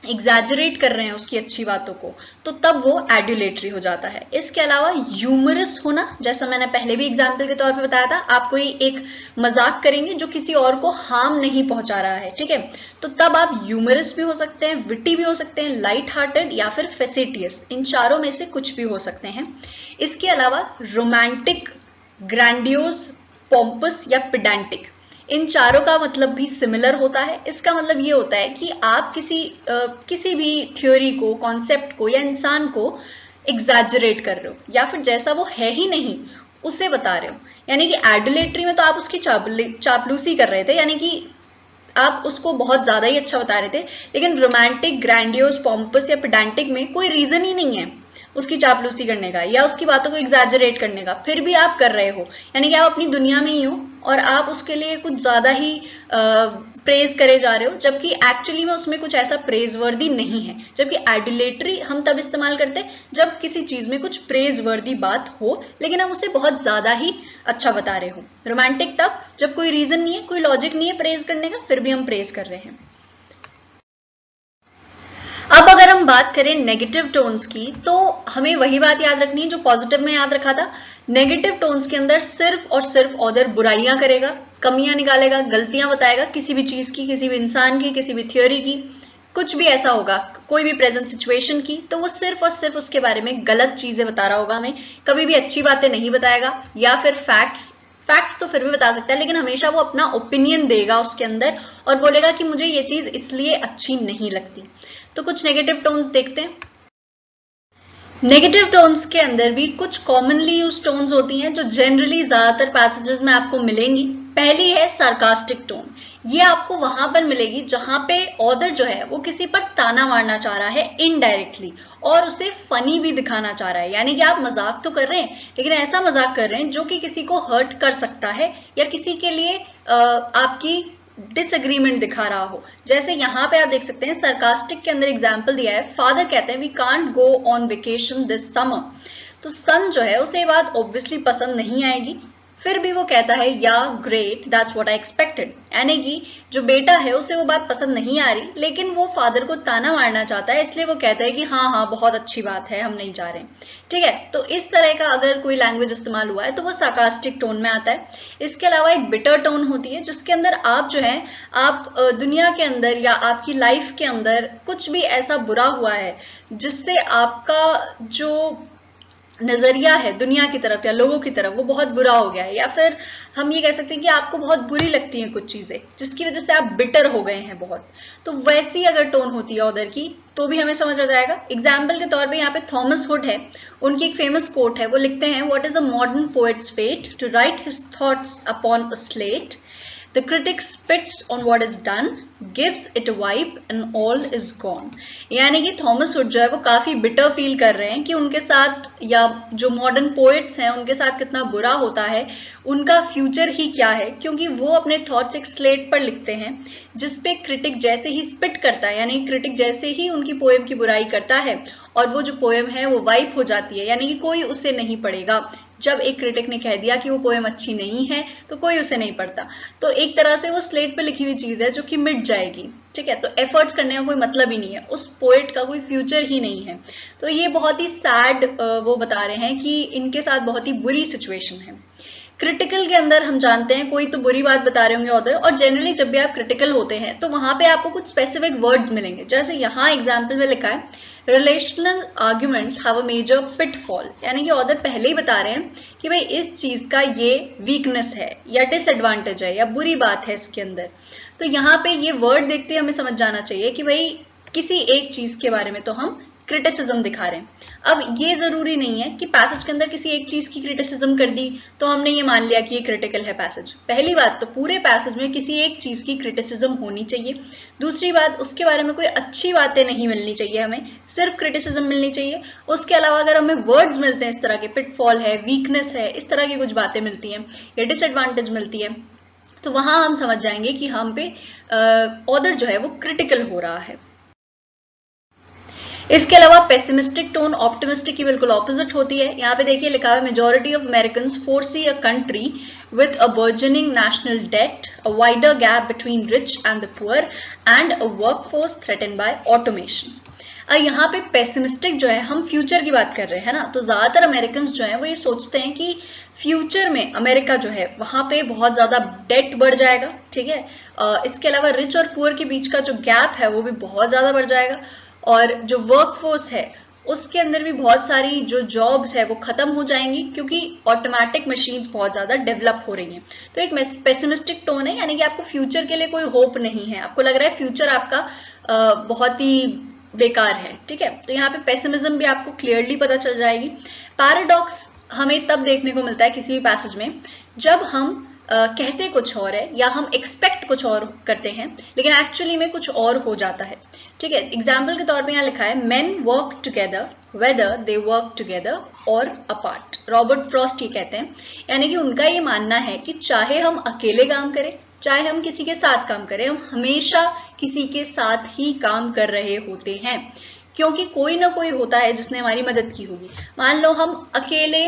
एग्जैजरेट कर रहे हैं उसकी अच्छी बातों को, तो तब वो एडुलेटरी हो जाता है। इसके अलावा ह्यूमरस होना, जैसा मैंने पहले भी एग्जाम्पल के तौर पे बताया था, आप कोई एक मजाक करेंगे जो किसी और को हार्म नहीं पहुंचा रहा है, ठीक है, तो तब आप ह्यूमरस भी हो सकते हैं, विटी भी हो सकते हैं, लाइट हार्टेड या फिर फेसिटियस, इन चारों में से कुछ भी हो सकते हैं। इसके अलावा रोमांटिक, ग्रैंडियोस, पोम्पस या पिडेंटिक, इन चारों का मतलब भी सिमिलर होता है। इसका मतलब ये होता है कि आप किसी भी थ्योरी को, कॉन्सेप्ट को या इंसान को एग्जैजरेट कर रहे हो, या फिर जैसा वो है ही नहीं उसे बता रहे हो। यानी कि एडुलेटरी में तो आप उसकी चापलूसी कर रहे थे, यानी कि आप उसको बहुत ज्यादा ही अच्छा बता रहे थे, लेकिन रोमांटिक, ग्रैंडियोस, पॉम्पस या पेडांटिक में कोई रीजन ही नहीं है उसकी चापलूसी करने का या उसकी बातों को एग्जैजरेट करने का, फिर भी आप कर रहे हो। यानी कि आप अपनी दुनिया में ही हो और आप उसके लिए कुछ ज्यादा ही प्रेज करे जा रहे हो, जबकि एक्चुअली में उसमें कुछ ऐसा प्रेज वर्दी नहीं है। जबकि एडुलेटरी हम तब इस्तेमाल करते हैं जब किसी चीज में कुछ प्रेज वर्दी बात हो, लेकिन हम उसे बहुत ज्यादा ही अच्छा बता रहे हो। रोमांटिक तब जब कोई रीजन नहीं है, कोई लॉजिक नहीं है प्रेज करने का, फिर भी हम प्रेज कर रहे हैं। अब अगर हम बात करें नेगेटिव टोन्स की, तो हमें वही बात याद रखनी है जो पॉजिटिव में याद रखा था। नेगेटिव टोन्स के अंदर सिर्फ और सिर्फ ऑथर बुराइयां करेगा, कमियां निकालेगा, गलतियां बताएगा किसी भी चीज की, किसी भी इंसान की, किसी भी थ्योरी की। कुछ भी ऐसा होगा, कोई भी प्रेजेंट सिचुएशन की, तो वो सिर्फ और सिर्फ उसके बारे में गलत चीजें बता रहा होगा हमें, कभी भी अच्छी बातें नहीं बताएगा। या फिर फैक्ट्स तो फिर भी बता सकता है, लेकिन हमेशा वो अपना ओपिनियन देगा उसके अंदर और बोलेगा कि मुझे ये चीज इसलिए अच्छी नहीं लगती। तो कुछ नेगेटिव टोन्स देखते हैं। नेगेटिव टोन्स के अंदर भी कुछ कॉमनली यूज टोन्स होती हैं जो जनरली ज्यादातर पैसेजेस में आपको मिलेंगी। पहली है सार्कास्टिक टोन। ये आपको वहां पर मिलेगी जहां पे ऑथर जो है वो किसी पर ताना मारना चाह रहा है इनडायरेक्टली, और उसे फनी भी दिखाना चाह रहा है। यानी कि आप मजाक तो कर रहे हैं, लेकिन ऐसा मजाक कर रहे हैं जो कि किसी को हर्ट कर सकता है या किसी के लिए आपकी डिसएग्रीमेंट दिखा रहा हो। जैसे यहाँ पे आप देख सकते हैं सरकास्टिक के अंदर एग्जाम्पल दिया है। फादर कहते हैं we can't go on vacation this summer. तो सन जो है उसे ये बात ऑब्वियसली पसंद नहीं आएगी, फिर भी वो कहता है या great that's what I expected. यानी कि जो बेटा है उसे वो बात पसंद नहीं आ रही, लेकिन वो फादर को ताना मारना चाहता है, इसलिए वो कहता है कि हाँ हाँ बहुत अच्छी बात है, हम नहीं जा रहे। ठीक है, तो इस तरह का अगर कोई लैंग्वेज इस्तेमाल हुआ है तो वो सार्कास्टिक टोन में आता है। इसके अलावा एक बिटर टोन होती है जिसके अंदर आप जो है आप दुनिया के अंदर या आपकी लाइफ के अंदर कुछ भी ऐसा बुरा हुआ है जिससे आपका जो नजरिया है दुनिया की तरफ या लोगों की तरफ वो बहुत बुरा हो गया है, या फिर हम ये कह सकते हैं कि आपको बहुत बुरी लगती हैं कुछ चीजें जिसकी वजह से आप बिटर हो गए हैं बहुत। तो वैसी अगर टोन होती है ऑथर की तो भी हमें समझ आ जाएगा। एग्जाम्पल के तौर पे यहाँ पे थॉमस हुड है, उनकी एक फेमस कोट है, वो लिखते हैं what is a modern poet's fate to write his thoughts upon a slate, The critic spits on what is done, gives it a wipe and all is gone। यानी कि थॉमस हुड जो है वो काफी बिटर फील कर रहे हैं कि उनके साथ या जो मॉडर्न पोएट्स हैं उनके साथ कितना बुरा होता है, उनका फ्यूचर ही क्या है, क्योंकि वो अपने थॉट्स एक स्लेट पर लिखते हैं जिसपे क्रिटिक जैसे ही स्पिट करता है, यानी क्रिटिक जैसे ही उनकी पोएम की बुराई करता है और वो जो पोएम है वो वाइप हो जाती है, यानी कि कोई उसे नहीं पढ़ेगा। जब एक क्रिटिक ने कह दिया कि वो पोएम अच्छी नहीं है तो कोई उसे नहीं पढ़ता। तो एक तरह से वो स्लेट पे लिखी हुई चीज है जो कि मिट जाएगी। ठीक है, तो एफर्ट्स करने का कोई मतलब ही नहीं है, उस पोएट का कोई फ्यूचर ही नहीं है। तो ये बहुत ही सैड वो बता रहे हैं कि इनके साथ बहुत ही बुरी सिचुएशन है। क्रिटिकल के अंदर हम जानते हैं कोई तो बुरी बात बता रहे होंगे ऑथर, और जनरली जब भी आप क्रिटिकल होते हैं तो वहां पे आपको कुछ स्पेसिफिक वर्ड्स मिलेंगे। जैसे यहाँ एग्जाम्पल में लिखा है relational arguments have a major pitfall, यानी कि ऑथर पहले ही बता रहे हैं कि भाई इस चीज का ये वीकनेस है या डिसएडवांटेज है या बुरी बात है इसके अंदर। तो यहाँ पे ये वर्ड देखते हमें समझ जाना चाहिए कि भाई किसी एक चीज के बारे में तो हम क्रिटिसिज्म दिखा रहे हैं। अब ये जरूरी नहीं है कि पैसेज के अंदर किसी एक चीज की क्रिटिसिज्म कर दी तो हमने ये मान लिया कि ये क्रिटिकल है पैसेज। पहली बात तो पूरे पैसेज में किसी एक चीज की क्रिटिसिज्म होनी चाहिए। दूसरी बात उसके बारे में कोई अच्छी बातें नहीं मिलनी चाहिए, हमें सिर्फ क्रिटिसिज्म मिलनी चाहिए। उसके अलावा अगर हमें वर्ड्स मिलते हैं इस तरह के, पिटफॉल है, वीकनेस है, इस तरह की कुछ बातें मिलती हैं या डिसएडवांटेज मिलती है, तो वहां हम समझ जाएंगे कि हम पे ऑथर जो है वो क्रिटिकल हो रहा है। इसके अलावा पेसिमिस्टिक टोन ऑप्टिमिस्टिक की बिल्कुल ऑपोजिट होती है। यहाँ पे देखिए लिखा है majority of Americans foresee a country with a burgeoning national debt, a wider gap between rich and the poor, and a workforce threatened by automation। यहाँ पे पेसिमिस्टिक जो है हम फ्यूचर की बात कर रहे हैं ना, तो ज्यादातर अमेरिकन जो है वो ये सोचते हैं कि फ्यूचर में अमेरिका जो है वहां पे बहुत ज्यादा डेट बढ़ जाएगा। ठीक है, इसके अलावा रिच और पुअर के बीच का जो गैप है वो भी बहुत ज्यादा बढ़ जाएगा, और जो वर्कफोर्स है उसके अंदर भी बहुत सारी जो जॉब्स है वो खत्म हो जाएंगी, क्योंकि ऑटोमेटिक मशीन्स बहुत ज्यादा डेवलप हो रही हैं। तो एक पेसिमिस्टिक टोन है, यानी कि आपको फ्यूचर के लिए कोई होप नहीं है, आपको लग रहा है फ्यूचर आपका बहुत ही बेकार है। ठीक है, तो यहाँ पे पेसिमिज्म भी आपको क्लियरली पता चल जाएगी। पैराडॉक्स हमें तब देखने को मिलता है किसी भी पैसेज में जब हम कहते कुछ और है या हम एक्सपेक्ट कुछ और करते हैं, लेकिन एक्चुअली में कुछ और हो जाता है। ठीक है, एग्जाम्पल के तौर पे यहाँ लिखा है main work together whether they work together और अपार्ट। रॉबर्ट फ्रॉस्ट ये कहते हैं, यानी कि उनका ये मानना है कि चाहे हम अकेले काम करें चाहे हम किसी के साथ काम करें, हम हमेशा किसी के साथ ही काम कर रहे होते हैं, क्योंकि कोई ना कोई होता है जिसने हमारी मदद की होगी। मान लो हम अकेले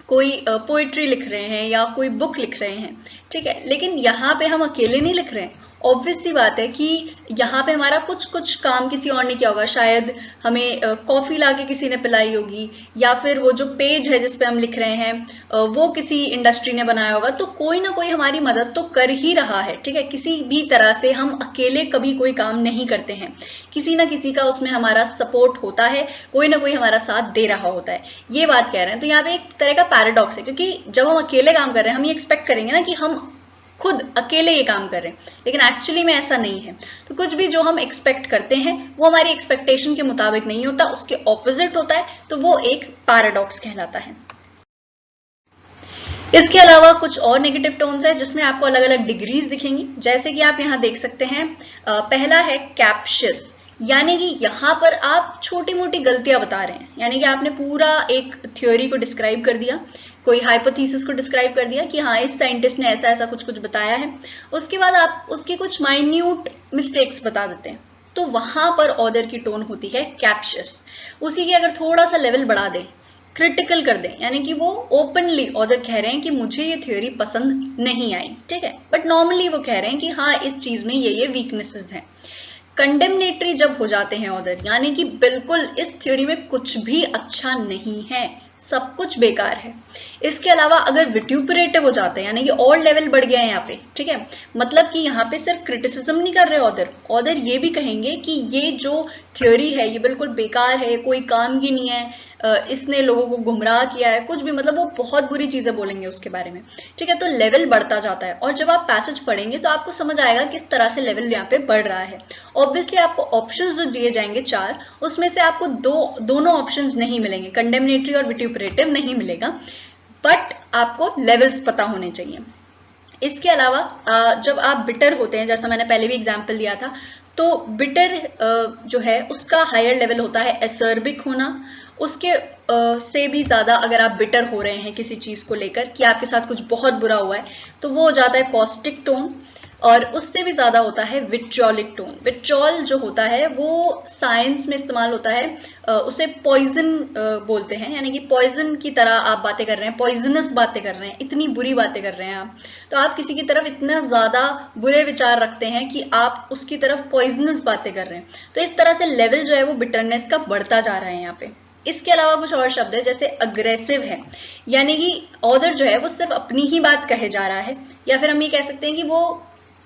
कोई पोइट्री लिख रहे हैं या कोई बुक लिख रहे हैं, ठीक है, लेकिन यहाँ पे हम अकेले नहीं लिख रहे हैं। ऑब्वियस सी बात है कि यहाँ पे हमारा कुछ काम किसी और ने किया होगा, शायद हमें कॉफी लाके किसी ने पिलाई होगी, या फिर वो जो पेज है जिसपे हम लिख रहे हैं वो किसी इंडस्ट्री ने बनाया होगा। तो कोई ना कोई हमारी मदद तो कर ही रहा है। ठीक है, किसी भी तरह से हम अकेले कभी कोई काम नहीं करते हैं, किसी ना किसी का उसमें हमारा सपोर्ट होता है, कोई ना कोई हमारा साथ दे रहा होता है। ये बात कह रहे हैं। तो यहाँ पे एक तरह का पैराडॉक्स है, क्योंकि जब हम अकेले काम कर रहे हैं हम ये एक्सपेक्ट करेंगे ना कि हम खुद अकेले ये काम कर रहे हैं, लेकिन एक्चुअली में ऐसा नहीं है। तो कुछ भी जो हम एक्सपेक्ट करते हैं वो हमारी एक्सपेक्टेशन के मुताबिक नहीं होता, उसके ऑपोजिट होता है, तो वो एक पैराडॉक्स कहलाता है। इसके अलावा कुछ और नेगेटिव टोन्स है जिसमें आपको अलग अलग डिग्रीज दिखेंगी, जैसे कि आप यहाँ देख सकते हैं। पहला है कैप्शियस, यानी कि यहाँ पर आप छोटी मोटी गलतियां बता रहे हैं, यानी कि आपने पूरा एक थ्योरी को डिस्क्राइब कर दिया, कोई हाइपोथेसिस को डिस्क्राइब कर दिया कि हाँ इस साइंटिस्ट ने ऐसा ऐसा कुछ कुछ बताया है, उसके बाद आप उसकी कुछ माइन्यूट मिस्टेक्स बता देते हैं, तो वहां पर ऑथर की टोन होती है कैप्शियस। उसी की अगर थोड़ा सा लेवल बढ़ा दें, क्रिटिकल कर दें, यानी कि वो ओपनली ऑथर कह रहे हैं कि मुझे ये थ्योरी पसंद नहीं आई, ठीक है, बट नॉर्मली वो कह रहे हैं कि हाँ इस चीज में ये वीकनेसेस हैं। कंडेमनेटरी जब हो जाते हैं ऑथर, यानी कि बिल्कुल इस थ्योरी में कुछ भी अच्छा नहीं है, सब कुछ बेकार है। इसके अलावा अगर विट्यूपरेटिव हो जाते हैं, यानी कि और लेवल बढ़ गया है यहाँ पे, ठीक है, मतलब कि यहाँ पे सिर्फ क्रिटिसिज्म नहीं कर रहे ऑथर ये भी कहेंगे कि ये जो थ्योरी है ये बिल्कुल बेकार है, कोई काम की नहीं है, इसने लोगों को गुमराह किया है, कुछ भी, मतलब वो बहुत बुरी चीजें बोलेंगे उसके बारे में। ठीक है, तो लेवल बढ़ता जाता है, और जब आप पैसेज पढ़ेंगे तो आपको समझ आएगा किस तरह से लेवल यहाँ पे बढ़ रहा है। ऑब्वियसली आपको ऑप्शंस जो दिए जाएंगे 4, उसमें से आपको दोनों ऑप्शंस नहीं मिलेंगे, कंडेमनेटरी और विट्यूपरेटिव नहीं मिलेगा, बट आपको लेवल्स पता होने चाहिए। इसके अलावा जब आप बिटर होते हैं, जैसा मैंने पहले भी एग्जाम्पल दिया था, तो बिटर जो है उसका हायर लेवल होता है एसर्बिक होना। उसके से भी ज्यादा अगर आप बिटर हो रहे हैं किसी चीज को लेकर कि आपके साथ कुछ बहुत बुरा हुआ है, तो वो हो जाता है कॉस्टिक टोन, और उससे भी ज्यादा होता है विट्रॉलिक टोन। विट्रॉल जो होता है वो साइंस में इस्तेमाल होता है, उसे पॉइजन बोलते हैं, यानी कि पॉइजन की तरह आप बातें कर रहे हैं, पॉइजनस बातें कर रहे हैं, इतनी बुरी बातें कर रहे हैं आप, तो आप किसी की तरफ इतना ज्यादा बुरे विचार रखते हैं कि आप उसकी तरफ पॉइजनस बातें कर रहे हैं। तो इस तरह से लेवल जो है वो बिटरनेस का बढ़ता जा रहा है यहाँ पे। इसके अलावा कुछ और शब्द है, जैसे अग्रेसिव है, यानी कि ऑथर जो है वो सिर्फ अपनी ही बात कहे जा रहा है, या फिर हम ये कह सकते हैं कि वो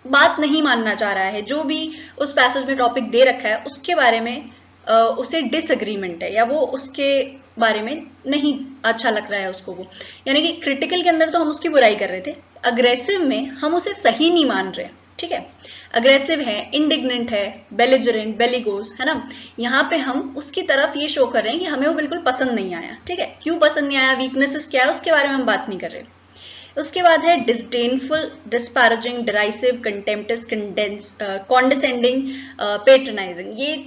बात नहीं मानना चाह रहा है, जो भी उस पैसेज में टॉपिक दे रखा है उसके बारे में उसे डिसएग्रीमेंट है, या वो उसके बारे में नहीं अच्छा लग रहा है उसको वो, यानी कि क्रिटिकल के अंदर तो हम उसकी बुराई कर रहे थे, अग्रेसिव में हम उसे सही नहीं मान रहे। ठीक है, अग्रेसिव है, इंडिग्नेंट है, बेलिजरेंट, बेलिगोस, है ना, यहाँ पे हम उसकी तरफ ये शो कर रहे हैं कि हमें वो बिल्कुल पसंद नहीं आया। ठीक है, क्यों पसंद नहीं आया, वीकनेसेस क्या है, उसके बारे में हम बात नहीं कर रहे। उसके बाद है डिस्डेनफुल, डिस्पैरेजिंग, डिराइसिव, कंटेम्प्टस, कॉन्डेसेंडिंग, पेट्रनाइजिंग। ये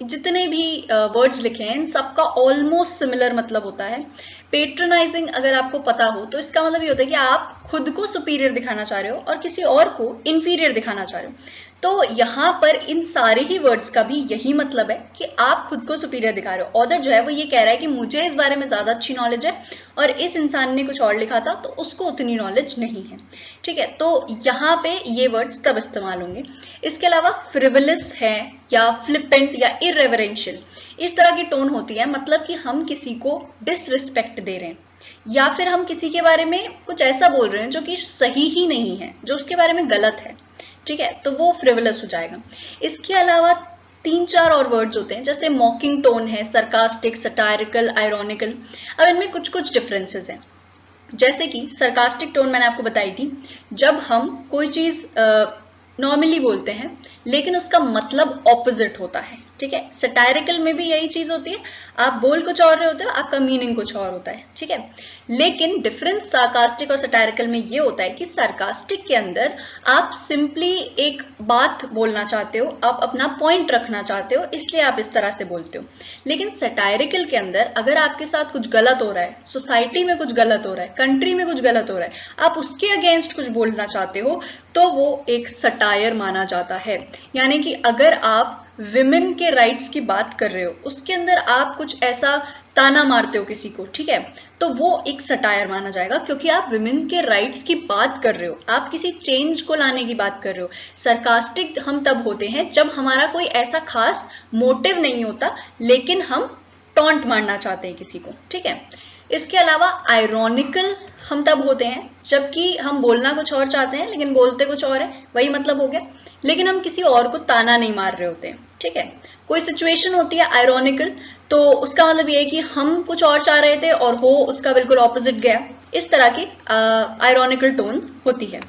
जितने भी वर्ड्स लिखे हैं इन सबका ऑलमोस्ट सिमिलर मतलब होता है। पेट्रनाइजिंग अगर आपको पता हो तो इसका मतलब ये होता है कि आप खुद को सुपीरियर दिखाना चाह रहे हो और किसी और को इंफीरियर दिखाना चाह रहे हो। तो यहाँ पर इन सारे ही वर्ड्स का भी यही मतलब है कि आप खुद को सुपीरियर दिखा रहे हो। ऑथर जो है वो ये कह रहा है कि मुझे इस बारे में ज्यादा अच्छी नॉलेज है और इस इंसान ने कुछ और लिखा था तो उसको उतनी नॉलेज नहीं है। ठीक है, तो यहाँ पे ये वर्ड्स तब इस्तेमाल होंगे। इसके अलावा फ्रिवलस है या फ्लिपेंट या इरेवरेंशियल, इस तरह की टोन होती है, मतलब कि हम किसी को डिसरिस्पेक्ट दे रहे हैं या फिर हम किसी के बारे में कुछ ऐसा बोल रहे हैं जो कि सही ही नहीं है, जो उसके बारे में गलत है। ठीक है, तो वो फ्रिवलस हो जाएगा। इसके अलावा तीन चार और वर्ड्स होते हैं, जैसे मॉकिंग टोन है, सरकास्टिक, सटायरिकल, आयरॉनिकल। अब इनमें कुछ कुछ डिफरेंसेस हैं। जैसे कि सरकास्टिक टोन मैंने आपको बताई थी, जब हम कोई चीज नॉर्मली बोलते हैं लेकिन उसका मतलब ऑपोजिट होता है, ठीक है। सटायरिकल में भी यही चीज होती है, आप बोल कुछ और रहे होते हो, आपका मीनिंग कुछ और होता है, ठीक है। लेकिन डिफरेंस सार्कास्टिक और सटायरिकल में ये होता है कि सार्कास्टिक के अंदर आप सिंपली एक बात बोलना चाहते हो, आप अपना पॉइंट रखना चाहते हो, इसलिए आप इस तरह से बोलते हो। लेकिन सटायरिकल के अंदर अगर आपके साथ कुछ गलत हो रहा है, सोसाइटी में कुछ गलत हो रहा है, कंट्री में कुछ गलत हो रहा है, आप उसके अगेंस्ट कुछ बोलना चाहते हो, तो वो एक सटायर माना जाता है। यानी कि अगर आप विमेन के राइट्स की बात कर रहे हो, उसके अंदर आप कुछ ऐसा ताना मारते हो किसी को, ठीक है, तो वो एक सटायर माना जाएगा, क्योंकि आप विमेन के राइट्स की बात कर रहे हो, आप किसी चेंज को लाने की बात कर रहे हो। सरकास्टिक हम तब होते हैं जब हमारा कोई ऐसा खास मोटिव नहीं होता, लेकिन हम टॉन्ट मारना चाहते हैं किसी को, ठीक है। इसके अलावा आयरॉनिकल हम तब होते हैं जबकि हम बोलना कुछ और चाहते हैं लेकिन बोलते कुछ और है, वही मतलब हो गया, लेकिन हम किसी और को ताना नहीं मार रहे होते हैं, ठीक है। कोई सिचुएशन होती है आयरॉनिकल, तो उसका मतलब ये है कि हम कुछ और चाह रहे थे और वो उसका बिल्कुल ऑपोजिट गया। इस तरह की आयरॉनिकल टोन होती है।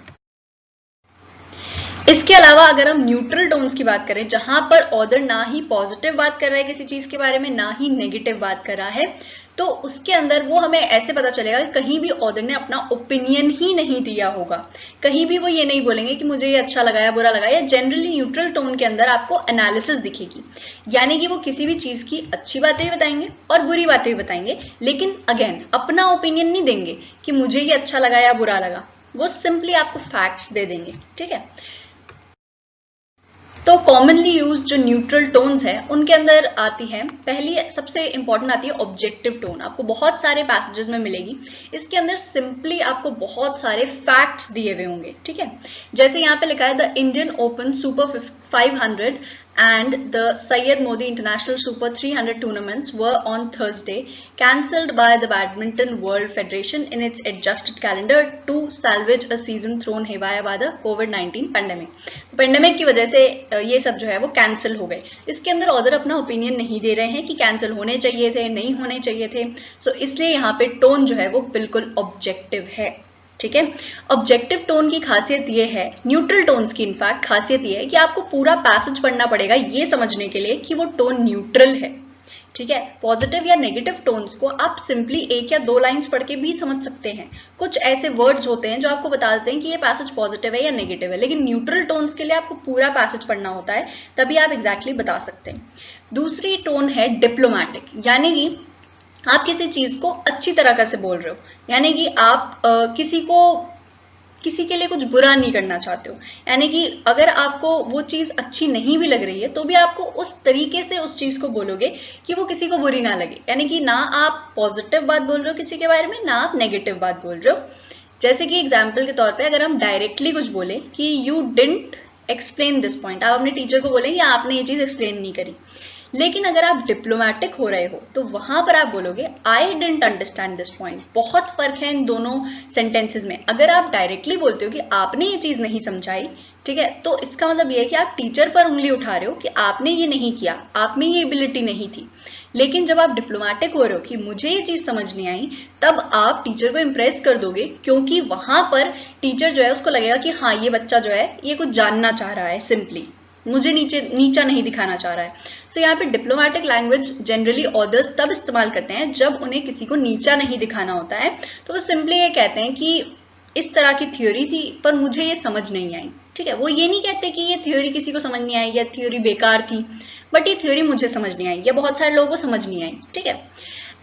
इसके अलावा अगर हम न्यूट्रल टोन्स की बात करें, जहां पर ऑथर ना ही पॉजिटिव बात कर रहा है किसी चीज के बारे में, ना ही नेगेटिव बात कर रहा है, तो उसके अंदर वो हमें ऐसे पता चलेगा कि कहीं भी ऑथर ने अपना ओपिनियन ही नहीं दिया होगा। कहीं भी वो ये नहीं बोलेंगे कि मुझे ये अच्छा लगा या बुरा लगा, या जनरली न्यूट्रल टोन के अंदर आपको एनालिसिस दिखेगी, यानी कि वो किसी भी चीज की अच्छी बातें भी बताएंगे और बुरी बातें भी बताएंगे, लेकिन अगेन अपना ओपिनियन नहीं देंगे कि मुझे ये अच्छा लगा या बुरा लगा, वो सिंपली आपको फैक्ट्स दे देंगे, ठीक है। तो कॉमनली यूज जो न्यूट्रल टोन्स है उनके अंदर आती है, पहली सबसे इंपॉर्टेंट आती है ऑब्जेक्टिव टोन। आपको बहुत सारे पैसेजेस में मिलेगी, इसके अंदर सिंपली आपको बहुत सारे फैक्ट्स दिए हुए होंगे, ठीक है। जैसे यहाँ पे लिखा है the Indian open super 500 and the Syed Modi International Super 300 tournaments were on Thursday cancelled by the Badminton World Federation in its adjusted calendar to salvage a season thrown haywire by the COVID-19 pandemic। Pandemic की वजह से ये सब जो है वो कैंसिल हो गए। इसके अंदर ऑथर अपना ओपिनियन नहीं दे रहे हैं कि कैंसिल होने चाहिए थे, नहीं होने चाहिए थे, सो इसलिए यहाँ पे टोन जो है वो बिल्कुल ऑब्जेक्टिव है, ठीक है। ऑब्जेक्टिव टोन की खासियत ये है, न्यूट्रल टोन्स की इनफैक्ट खासियत ये है कि आपको पूरा पैसेज पढ़ना पड़ेगा ये समझने के लिए कि वो टोन न्यूट्रल है, ठीक है। पॉजिटिव या नेगेटिव टोन्स को आप सिंपली एक या दो लाइंस पढ़ के भी समझ सकते हैं। कुछ ऐसे वर्ड्स होते हैं जो आपको बता देते हैं कि ये पैसेज पॉजिटिव है या नेगेटिव है, लेकिन न्यूट्रल टोन्स के लिए आपको पूरा पैसेज पढ़ना होता है, तभी आप एग्जैक्टली बता सकते हैं। दूसरी टोन है डिप्लोमैटिक, यानी कि आप किसी चीज को अच्छी तरह से बोल रहे हो, यानी कि आप किसी के लिए कुछ बुरा नहीं करना चाहते हो, यानी कि अगर आपको वो चीज अच्छी नहीं भी लग रही है तो भी आपको उस तरीके से उस चीज को बोलोगे कि वो किसी को बुरी ना लगे, यानी कि ना आप पॉजिटिव बात बोल रहे हो किसी के बारे में, ना आप नेगेटिव बात बोल रहे हो। जैसे कि एग्जाम्पल के तौर पे अगर हम डायरेक्टली कुछ बोले कि you didn't explain this point, आप अपने टीचर को बोलेंगे आपने ये चीज एक्सप्लेन नहीं करी, लेकिन अगर आप डिप्लोमैटिक हो रहे हो तो वहां पर आप बोलोगे I didn't understand this point. बहुत फर्क है इन दोनों सेंटेंसेस में। अगर आप डायरेक्टली बोलते हो कि आपने ये चीज नहीं समझाई, ठीक है, तो इसका मतलब ये है कि आप टीचर पर उंगली उठा रहे हो कि आपने ये नहीं किया, आप में ये एबिलिटी नहीं थी। लेकिन जब आप डिप्लोमैटिक हो रहे हो कि मुझे ये चीज समझ नहीं आई, तब आप टीचर को इम्प्रेस कर दोगे, क्योंकि वहां पर टीचर जो है उसको लगेगा कि हाँ ये बच्चा जो है ये कुछ जानना चाह रहा है, सिंपली मुझे नीचा नहीं दिखाना चाह रहा है। सो यहाँ पे डिप्लोमैटिक लैंग्वेज जनरली ऑथर्स तब इस्तेमाल करते हैं जब उन्हें किसी को नीचा नहीं दिखाना होता है, तो वो सिंपली ये कहते हैं कि इस तरह की थ्योरी थी पर मुझे ये समझ नहीं आई, ठीक है। वो ये नहीं कहते कि ये थ्योरी किसी को समझ नहीं आई या थ्योरी बेकार थी, बट ये थ्योरी मुझे समझ नहीं आई या बहुत सारे लोगों को समझ नहीं आई, ठीक है।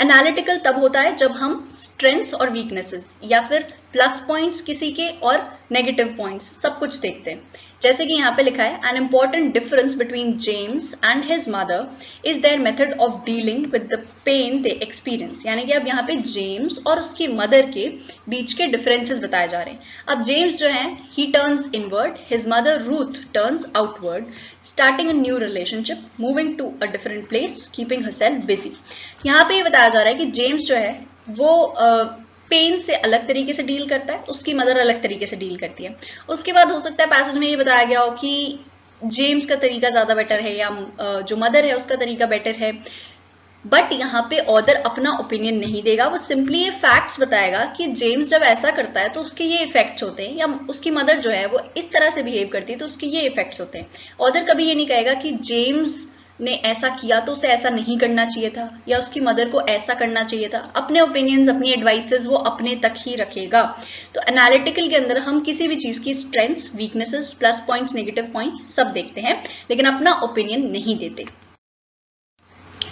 एनालिटिकल तब होता है जब हम स्ट्रेंथ्स और वीकनेसेस या फिर प्लस पॉइंट्स किसी के और नेगेटिव पॉइंट्स सब कुछ देखते हैं। जैसे कि यहाँ पे लिखा है an important difference between James and his mother is their method of dealing with the pain they experience, यानी कि अब यहाँ पे जेम्स और उसकी मदर के बीच के डिफरेंसेस बताए जा रहे हैं। अब जेम्स जो है he turns inward, his mother Ruth turns outward, starting a new relationship, moving to a different place, keeping herself busy. यहाँ पे ये बताया जा रहा है कि जेम्स जो है वो पेन से अलग तरीके से डील करता है, उसकी मदर अलग तरीके से डील करती है। उसके बाद हो सकता है पैसेज में ये बताया गया हो कि जेम्स का तरीका ज्यादा बेटर है या जो मदर है उसका तरीका बेटर है। बट यहाँ पे ऑथर अपना ओपिनियन नहीं देगा, वो सिंपली ये फैक्ट्स बताएगा कि जेम्स जब ऐसा करता है तो उसके ये इफेक्ट्स होते हैं, या उसकी मदर जो है वो इस तरह से बिहेव करती है तो उसके ये इफेक्ट्स होते हैं। ऑथर कभी ये नहीं कहेगा कि जेम्स ने ऐसा किया तो उसे ऐसा नहीं करना चाहिए था, या उसकी मदर को ऐसा करना चाहिए था। अपने ओपिनियंस, अपनी एडवाइसेस वो अपने तक ही रखेगा। तो एनालिटिकल के अंदर हम किसी भी चीज की strengths, weaknesses, plus points, negative points सब देखते हैं, लेकिन अपना ओपिनियन नहीं देते।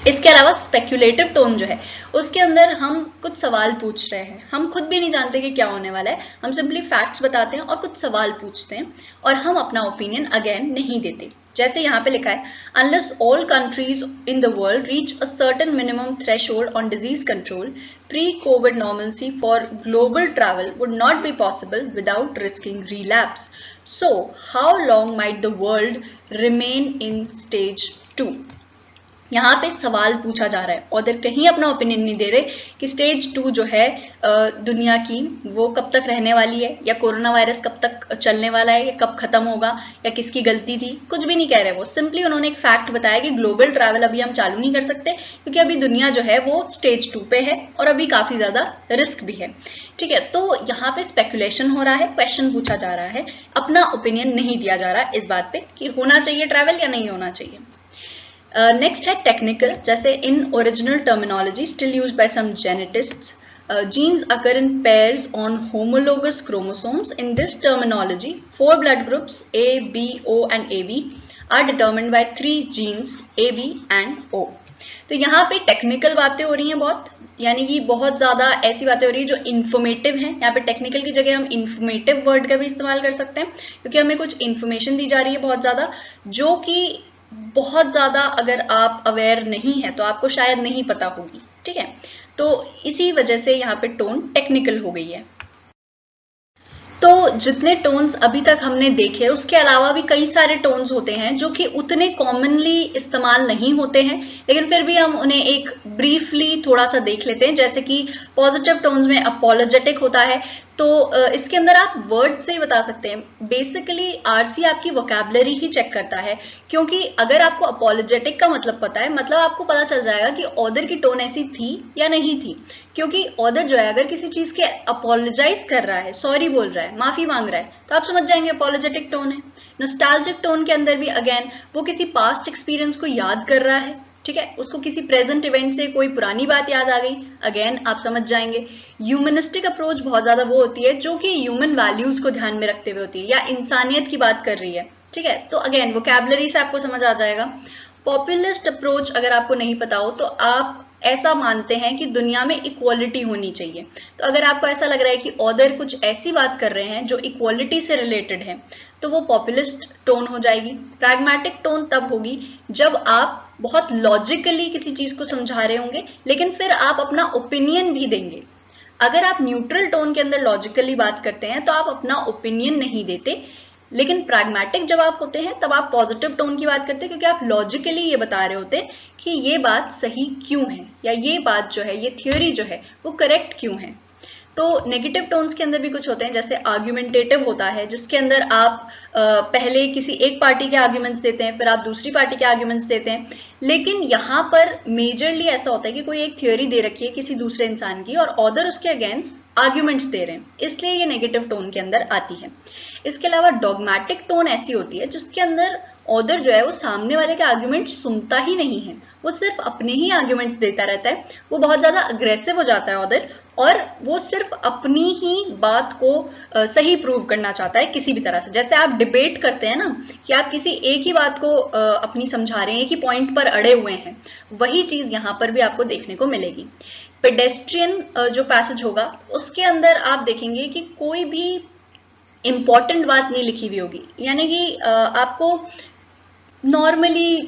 इसके अलावा स्पेक्यूलेटिव टोन जो है उसके अंदर हम कुछ सवाल पूछ रहे हैं, हम खुद भी नहीं जानते कि क्या होने वाला है, हम सिंपली फैक्ट्स बताते हैं और कुछ सवाल पूछते हैं और हम अपना ओपिनियन अगेन नहीं देते। जैसे यहाँ पे लिखा है, unless all countries in the world reach a certain minimum threshold on disease control, pre Covid normalcy for global travel would not be possible without risking relapse. So how long might the world remain in stage 2। यहाँ पे सवाल पूछा जा रहा है, ऑथर कहीं अपना ओपिनियन नहीं दे रहे कि स्टेज 2 जो है दुनिया की वो कब तक रहने वाली है, या कोरोना वायरस कब तक चलने वाला है, या कब खत्म होगा, या किसकी गलती थी, कुछ भी नहीं कह रहे। वो सिंपली उन्होंने एक फैक्ट बताया कि ग्लोबल ट्रैवल अभी हम चालू नहीं कर सकते क्योंकि अभी दुनिया जो है वो स्टेज 2 पे है और अभी काफी ज्यादा रिस्क भी है। ठीक है, तो यहाँ पे स्पेकुलेशन हो रहा है, क्वेश्चन पूछा जा रहा है, अपना ओपिनियन नहीं दिया जा रहा इस बात पे कि होना चाहिए ट्रैवल या नहीं होना चाहिए। नेक्स्ट है टेक्निकल, जैसे in original terminology still used by some geneticists, genes occur in pairs on homologous chromosomes. In this terminology, 4 blood groups A, B, O and AB are determined by 3 genes A, B and O. तो यहाँ पे टेक्निकल बातें हो रही हैं बहुत, यानी कि बहुत ज्यादा ऐसी बातें हो रही है जो इन्फॉर्मेटिव हैं। यहाँ पे टेक्निकल की जगह हम इन्फॉर्मेटिव वर्ड का भी इस्तेमाल कर सकते हैं क्योंकि हमें कुछ इन्फॉर्मेशन दी जा रही है बहुत ज्यादा, जो कि बहुत ज्यादा अगर आप अवेयर नहीं है तो आपको शायद नहीं पता होगी। ठीक है, तो इसी वजह से यहाँ पे टोन टेक्निकल हो गई है। तो जितने टोन्स अभी तक हमने देखे उसके अलावा भी कई सारे टोन्स होते हैं जो कि उतने कॉमनली इस्तेमाल नहीं होते हैं, लेकिन फिर भी हम उन्हें एक ब्रीफली थोड़ा सा देख लेते हैं। जैसे कि पॉजिटिव टोन्स में अपोलोजेटिक होता है, तो इसके अंदर आप वर्ड से ही बता सकते हैं। बेसिकली आरसी आपकी वोकैबुलरी ही चेक करता है, क्योंकि अगर आपको अपोलोजेटिक का मतलब पता है, मतलब आपको पता चल जाएगा कि ऑथर की टोन ऐसी थी या नहीं थी। क्योंकि ऑथर जो है अगर किसी चीज के अपोलोजाइज कर रहा है, सॉरी बोल रहा है, माफी मांग रहा है, तो आप समझ जाएंगे अपोलोजेटिक टोन है। नॉस्टैल्जिक टोन के अंदर भी अगेन वो किसी पास्ट एक्सपीरियंस को याद कर रहा है, ठीक है, उसको किसी प्रेजेंट इवेंट से कोई पुरानी बात याद आ गई, अगेन आप समझ जाएंगे। ह्यूमनिस्टिक अप्रोच बहुत ज्यादा वो होती है जो कि ह्यूमन वैल्यूज को ध्यान में रखते हुए होती है या इंसानियत की बात कर रही है। ठीक है, तो अगेन वोकैबुलरी से आपको समझ आ जाएगा। पॉपुलिस्ट अप्रोच अगर आपको नहीं पता हो तो आप ऐसा मानते हैं कि दुनिया में इक्वालिटी होनी चाहिए। तो अगर आपको ऐसा लग रहा है कि ऑथर कुछ ऐसी बात कर रहे हैं जो इक्वालिटी से रिलेटेड है तो वो पॉपुलिस्ट टोन हो जाएगी। प्रैग्मेटिक टोन तब होगी जब आप बहुत लॉजिकली किसी चीज को समझा रहे होंगे लेकिन फिर आप अपना ओपिनियन भी देंगे। अगर आप न्यूट्रल टोन के अंदर लॉजिकली बात करते हैं तो आप अपना ओपिनियन नहीं देते, लेकिन प्रैग्मेटिक जब आप होते हैं तब आप पॉजिटिव टोन की बात करते हैं क्योंकि आप लॉजिकली ये बता रहे होते हैं कि ये बात सही क्यों है या ये बात जो है, ये थ्योरी जो है वो करेक्ट क्यों है। तो नेगेटिव टोन्स के अंदर भी कुछ होते हैं, जैसे आर्ग्यूमेंटेटिव होता है जिसके अंदर आप पहले किसी एक पार्टी के आर्ग्यूमेंट्स देते हैं, फिर आप दूसरी पार्टी के आर्ग्यूमेंट्स देते हैं। लेकिन यहाँ पर मेजरली ऐसा होता है कि कोई एक थ्योरी दे रखी है किसी दूसरे इंसान की और ऑथर उसके अगेंस्ट आर्ग्यूमेंट्स दे रहे हैं, इसलिए ये नेगेटिव टोन के अंदर आती है। इसके अलावा डॉगमैटिक टोन ऐसी होती है जिसके अंदर ऑथर जो है वो सामने वाले के आर्ग्यूमेंट सुनता ही नहीं है, वो सिर्फ अपने ही आर्ग्यूमेंट्स देता रहता है। वो बहुत ज्यादा अग्रेसिव हो जाता है ऑथर, और वो सिर्फ अपनी ही बात को सही प्रूव करना चाहता है किसी भी तरह से। जैसे आप डिबेट करते हैं ना कि आप किसी एक ही बात को अपनी समझा रहे हैं, एक ही पॉइंट पर अड़े हुए हैं, वही चीज यहाँ पर भी आपको देखने को मिलेगी। पेडेस्ट्रियन जो पैसेज होगा उसके अंदर आप देखेंगे कि कोई भी इंपॉर्टेंट बात नहीं लिखी हुई होगी, यानी कि आपको नॉर्मली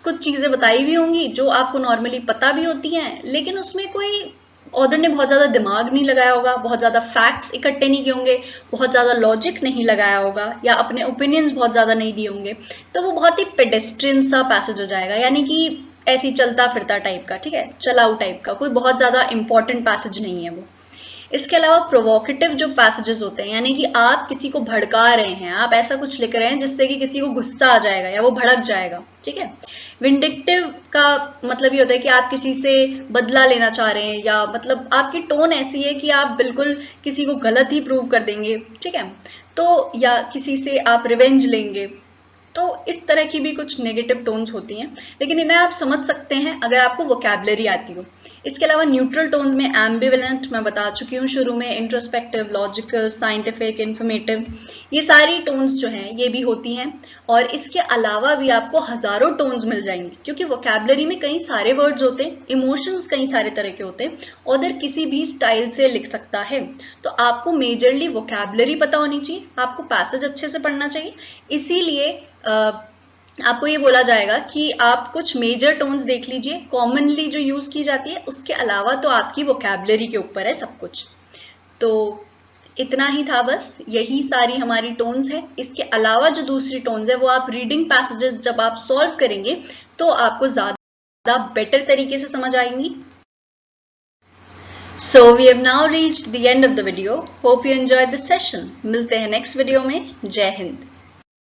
कुछ चीजें बताई हुई होंगी जो आपको नॉर्मली पता भी होती हैं, लेकिन उसमें कोई ऑथर ने बहुत ज्यादा दिमाग नहीं लगाया होगा, बहुत ज्यादा फैक्ट्स इकट्ठे नहीं किए होंगे, बहुत ज्यादा लॉजिक नहीं लगाया होगा या अपने ओपिनियंस बहुत ज्यादा नहीं दिए होंगे, तो वो बहुत ही पेडेस्ट्रियन सा पैसेज हो जाएगा, यानी कि ऐसी चलता फिरता टाइप का, ठीक है, चलाऊ टाइप का, कोई बहुत ज्यादा इंपॉर्टेंट पैसेज नहीं है वो। इसके अलावा प्रोवोकेटिव जो पैसेजेस होते हैं, यानी कि आप किसी को भड़का रहे हैं, आप ऐसा कुछ लिख रहे हैं जिससे कि किसी को गुस्सा आ जाएगा या वो भड़क जाएगा, ठीक है। विंडिक्टिव का मतलब ये होता है कि आप किसी से बदला लेना चाह रहे हैं, या मतलब आपकी टोन ऐसी है कि आप बिल्कुल किसी को गलत ही प्रूव कर देंगे, ठीक है। तो या किसी से आप रिवेंज लेंगे, तो इस तरह की भी कुछ नेगेटिव टोन्स होती हैं, लेकिन इन्हें आप समझ सकते हैं अगर आपको वोकैबुलरी आती हो। इसके अलावा न्यूट्रल टोन्स में एम्बिवेलेंट मैं बता चुकी हूँ शुरू में, इंट्रोस्पेक्टिव, लॉजिकल, साइंटिफिक, इन्फॉर्मेटिव, ये सारी टोन्स जो हैं ये भी होती हैं। और इसके अलावा भी आपको हजारों टोन्स मिल जाएंगे, क्योंकि वोकैबुलरी में कई सारे वर्ड्स होते हैं, इमोशंस कई सारे तरह के होते हैं, ऑथर किसी भी स्टाइल से लिख सकता है। तो आपको मेजरली वोकैबुलरी पता होनी चाहिए, आपको पैसेज अच्छे से पढ़ना चाहिए, इसीलिए आपको ये बोला जाएगा कि आप कुछ मेजर टोन्स देख लीजिए कॉमनली जो यूज की जाती है, उसके अलावा तो आपकी वोकैबुलरी के ऊपर है सब कुछ। तो इतना ही था बस, यही सारी हमारी टोन्स है। इसके अलावा जो दूसरी टोन्स है वो आप रीडिंग पैसेजेस जब आप सॉल्व करेंगे तो आपको ज्यादा बेटर तरीके से समझ आएंगी। So we have now reached the end of the video. Hope you enjoyed this session. मिलते हैं नेक्स्ट वीडियो में। जय हिंद।